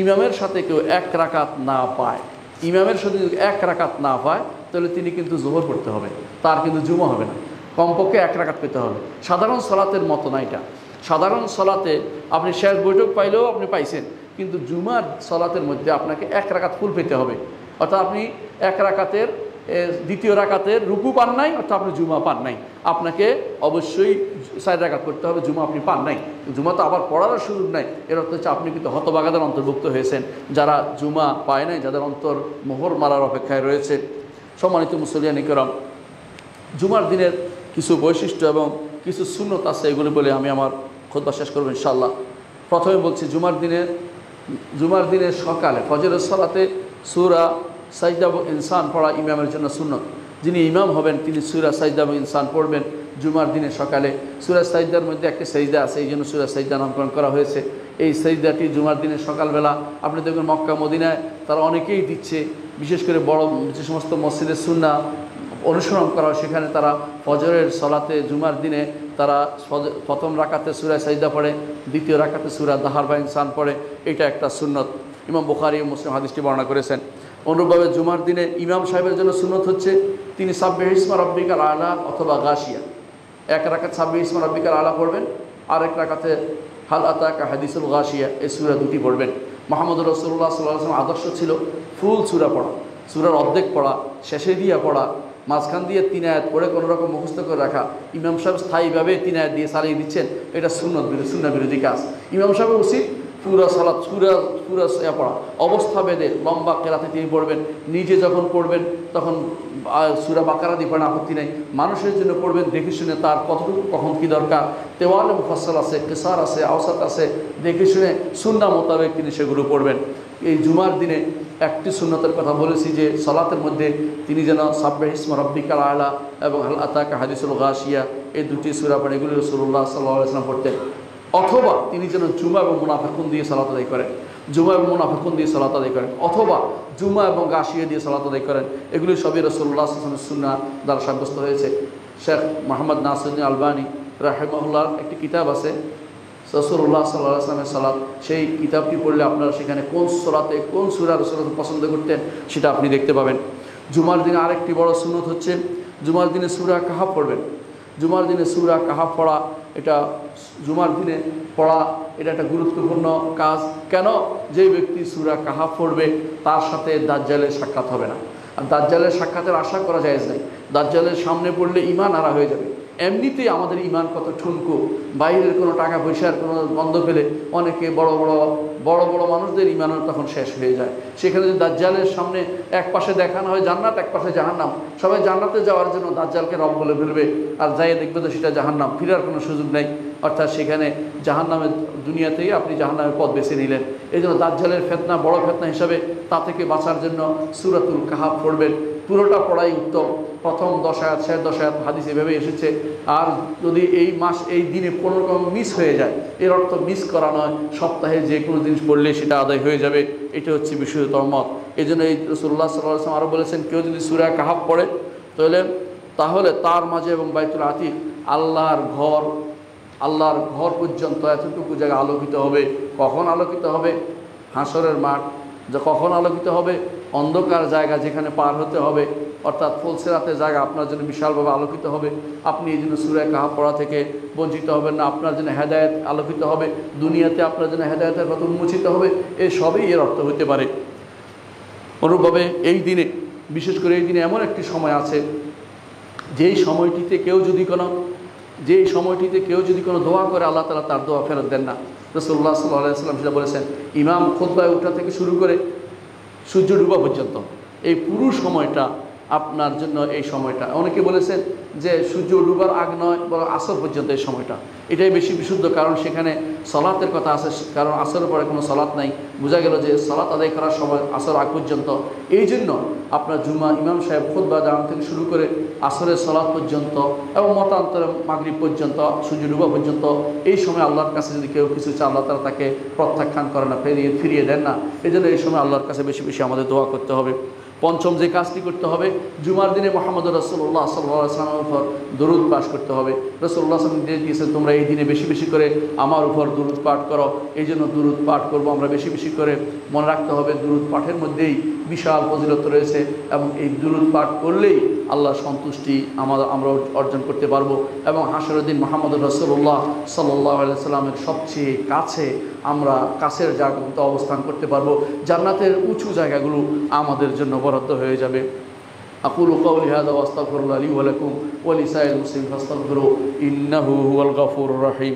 ইমামের সাথে কেউ 1 রাকাত না পায়, ইমামের সাথে যদি 1 রাকাত না পায়, তাহলে তিনি কিন্তু জোহর পড়তে হবে, তার কিন্তু জুমা হবে না। কমপক্ষে 1 রাকাত পেতে হবে। সাধারণ সলাতের মতো না এটা। সাধারণ সলাতে আপনি শেষ বৈঠক পাইলেও আপনি পাইছেন, কিন্তু জুমার সলাতের মধ্যে আপনাকে 1 রাকাত ফুল পেতে হবে। অর্থাৎ আপনি 1 রাকাতের দ্বিতীয় রাকাতের রুকু পান নাই, অর্থাৎ আপনি জুমা পান নাই। আপনাকে অবশ্যই 4 রাকাত করতে হবে। জুমা আপনি পান নাই, জুমা তো আবার পড়ারও সুযোগ নাই। এর অর্থ হচ্ছে আপনি কিন্তু হতভাগাদের অন্তর্ভুক্ত হয়েছেন, যারা জুমা পায় নাই, যাদের অন্তর মোহর মারার অপেক্ষায় রয়েছে। সম্মানিত মুসল্লিয়ান কিরাম, জুমার দিনের কিছু বৈশিষ্ট্য এবং কিছু সুন্নত আছে, এগুলি বলে আমি আমার খুতবা শেষ করব ইনশাআল্লাহ। প্রথমে বলছি, জুমার দিনের সকালে ফজরের সালাতে সূরা সাজদা ও ইনসান পড়া ইমামের জন্য সুন্নত। যিনি ইমাম হবেন তিনি সূরা সাজদা ও ইনসান পড়বেন জুমার দিনের সকালে। সূরা সাজদার মধ্যে একটি সাজদা আছে, এই জন্য সূরা সাজদা নামকরণ করা হয়েছে। এই সাজদাটি জুমার দিনের সকালবেলা আপনি দেখবেন মক্কা মদিনায় তারা অনেকেই দিচ্ছে। বিশেষ করে বড় যে সমস্ত মসজিদের সুন্নাহ অনুসরণ করা হয়, সেখানে তারা ফজরের সলাতে জুমার দিনে তারা প্রথম রাকাতে সূরা সাজদা পড়ে, দ্বিতীয় রাকাতে সূরা দাহার বা ইনসান পড়ে। এটা একটা সুন্নত। ইমাম বুখারী ও মুসলিম হাদিসটি বর্ণনা করেছেন। অনুরূপভাবে জুমার দিনে ইমাম সাহেবের জন্য সুন্নত হচ্ছে তিনি সাব্বিহ ইসমা রাব্বিকাল আলা অথবা গাশিয়া। 1 রাকাত সাব্বিহ ইসমা রাব্বিকাল আলা পড়বেন, আর 1 রাকাতে হাল আতাকা হাদিসুল গাশিয়া, এই সূরা 2টি পড়বেন। মুহাম্মদুর রাসূলুল্লাহ সাল্লাল্লাহু আলাইহি ওয়াসাল্লাম আদর্শ ছিল ফুল সূরা পড়া, সূরার অর্ধেক পড়া, শেষে দিয়া পড়া, মাঝখান দিয়ে 3 আয়াত পড়ে কোনো রকম মুখস্থ করে রাখা। ইমাম সাহেব স্থায়ীভাবে 3 আয়াত দিয়ে চালিয়ে দিচ্ছেন, এটা সুন্নাহ বিরোধী কাজ। ইমাম সাহেব উচিত পুরা সালাত পুরা পড়া, অবস্থা বেঁধে লম্বা কেরাতে তিনি পড়বেন। নিজে যখন পড়বেন তখন সূরা বাকারা দিয়ে পড়েন, আপত্তি নেই। মানুষের জন্য পড়বেন, দেখে শুনে তার কতটুকু কখন কী দরকার। তেওয়ালে মুফাসসাল আছে, কিসার আছে, আওসাত আছে, দেখে শুনে সুন্নাহ মোতাবেক তিনি সেগুলো পড়বেন। এই জুমার দিনে একটি সুন্নতের কথা বলেছি যে সালাতের মধ্যে তিনি যেন সাব্বিহ ইসমা রাব্বিকাল আলা এবং হাল আতাকা হাদিসুল গাশিয়া, এই 2টি সূরা পড়ে, এগুলো রাসূলুল্লাহ সাল্লাল্লাহু আলাইহি ওয়াসাল্লাম পড়তেন। অথবা তিনি যেন জুমা এবং মুনাফিকুন দিয়ে সালাত আদায় করেন, জুমা এবং মুনাফিকুন দিয়ে সালাত আদায় করেন, অথবা জুমা এবং গাশিয়া দিয়ে সালাত আদায় করেন। এগুলি সবই রাসূলুল্লাহ সাল্লাল্লাহু আলাইহি ওয়াসাল্লামের সুন্নাহ দ্বারা সাব্যস্ত হয়েছে। শেখ মুহাম্মদ নাসিরুদ্দিন আলবানী রাহিমাহুল্লাহ একটি কিতাব আছে রাসূলুল্লাহ সাল্লাল্লাহু আলাইহি ওয়াসাল্লামের সালাত। সেই কিতাবটি পড়লে আপনারা সেখানে কোন সূরাতে কোন সূরা রাসূলুল্লাহ পছন্দ করতেন সেটা আপনি দেখতে পাবেন। জুমার দিনে আরেকটি বড় সুন্নত হচ্ছে জুমার দিনে সূরা কাহাফ পড়বেন। জুমার দিনে সূরা কাহাফ পড়া, এটা জুমার দিনে পড়া, এটা একটা গুরুত্বপূর্ণ কাজ। কেন? যে ব্যক্তি সূরা কাহাফ পড়বে তার সাথে দাজ্জালের সাক্ষাৎ হবে না। আর দাজ্জালের সাক্ষাতের আশা করা জায়েজ নাই। দাজ্জালের সামনে পড়লে ঈমান হারা হয়ে যাবে। এমনিতেই আমাদের ঈমান কত ঠুনকো, বাইরের কোনো টাকা পয়সার কোনো বন্ধ পেলে অনেকে বড় বড় মানুষদের ঈমানও তখন শেষ হয়ে যায়। সেখানে যদি দাজ্জালের সামনে এক পাশে দেখানো হয় জান্নাত, এক পাশে জাহান্নাম, সবাই জান্নাতে যাওয়ার জন্য দাজ্জালকে রব বলে ফেলবে, আর যাইয়ে দেখবে তো সেটা জাহান্নাম, ফিরার কোনো সুযোগ নেই। অর্থাৎ সেখানে জাহান্নামের দুনিয়াতেই আপনি জাহান্নামের পথ বেছে নিলেন। এই জন্য দাজ্জালের ফিতনা বড় ফিতনা হিসাবে তা থেকে বাঁচার জন্য সূরাতুল কাহাফ পড়বেন। পুরোটা পড়াই উত্তম। প্রথম 10 আয়াত, শেষ 10 আয়াত হাদিস এভাবে এসেছে। আর যদি এই দিনে কোনো রকম মিস হয়ে যায়, এর অর্থ মিস করা নয়, সপ্তাহে যে কোনো জিনিস পড়লে সেটা আদায় হয়ে যাবে। এটা হচ্ছে বিশুদ্ধতর মত। এই জন্য এই রাসূলুল্লাহ সাল্লাল্লাহু আলাইহি ওয়াসাল্লাম আরও বলেছেন, কেউ যদি সূরা কাহাফ পড়ে তাহলে তার মাঝে এবং বাইতুল আতিক আল্লাহর ঘর পর্যন্ত এতটুকু জায়গা আলোকিত হবে। কখন আলোকিত হবে? হাসরের মাঠ। যে কখন আলোকিত হবে? অন্ধকার জায়গা যেখানে পার হতে হবে, অর্থাৎ ফুলসিরাতের জায়গা আপনার জন্য বিশালভাবে আলোকিত হবে। আপনি এই জন্য সূরা কাহাফ পড়া থেকে বঞ্চিত হবেন না। আপনার জন্য হেদায়েত আলোকিত হবে, দুনিয়াতে আপনার জন্য হেদায়েতের পথ উন্মোচিত হবে। এই সবই এর অর্থ হতে পারে। অনুরূপভাবে এই দিনে, বিশেষ করে এই দিনে এমন একটি সময় আছে যেই সময়টিতে কেউ যদি কোনো দোয়া করে আল্লাহ তাআলা তার দোয়া ফেরত দেন না। রাসূলুল্লাহ সাল্লাল্লাহু আলাইহি ওয়াসাল্লাম সেটা বলেছেন। ইমাম খুতবায় ওঠা থেকে শুরু করে সূর্য ডুবা পর্যন্ত এই পুরো সময়টা আপনার জন্য। এই সময়টা অনেকে বলেছেন যে সূর্য ডুবার আগ নয়, বরং আসর পর্যন্ত এই সময়টা, এটাই বেশি বিশুদ্ধ, কারণ সেখানে সলাতের কথা আছে, কারণ আসরের পরে কোনো সলাত নাই। বোঝা গেল যে সলাত আদায় করার সময় আসর আগ পর্যন্ত। এই জন্য আপনার জুমা ইমাম সাহেব খুতবা জানান থেকে শুরু করে আসরের সলাত পর্যন্ত এবং মতান্তরে মাগরিব পর্যন্ত, সূর্য ডুবা পর্যন্ত, এই সময় আল্লাহর কাছে যদি কেউ কিছু চায় আল্লাহ তাআলা তাকে প্রত্যাখ্যান করে না, ফিরিয়ে দেন না। এই জন্য এই সময় আল্লাহর কাছে বেশি বেশি আমাদের দোয়া করতে হবে। পঞ্চম যে কাজটি করতে হবে, জুমার দিনে মুহাম্মদ রাসূলুল্লাহ সাল্লাল্লাহু আলাইহি ওয়াসাল্লামের উপর দরুদ পাঠ করতে হবে। রাসূলুল্লাহ সাল্লাল্লাহু আলাইহি ওয়াসাল্লাম দিয়েছেন, তোমরা এই দিনে বেশি বেশি করে আমার উপর দরুদ পাঠ করো। এই জন্য দরুদ পাঠ করবো আমরা বেশি বেশি করে। মনে রাখতে হবে দরুদ পাঠের মধ্যেই বিশাল ফজিলত রয়েছে, এবং এই দরুদ পাঠ করলেই আল্লাহর সন্তুষ্টি আমরা অর্জন করতে পারবো। এবং হাসরের দিন মুহাম্মদ রাসূলুল্লাহ সাল্লাল্লাহু আলাইহি ওয়াসাল্লামের সবচেয়ে কাছের জায়গাতে অবস্থান করতে পারবো। জান্নাতের উঁচু জায়গাগুলো আমাদের জন্য বরাদ্দ হয়ে যাবে। আকুলু কাওলি হাযা ওয়া আস্তাগফিরুল্লাহ লি ওয়া লাকুম ওয়া লিসাইরিল মুসলিমিন ফাস্তাগফিরুহু ইন্নাহু হুয়াল গফুরুর রহিম।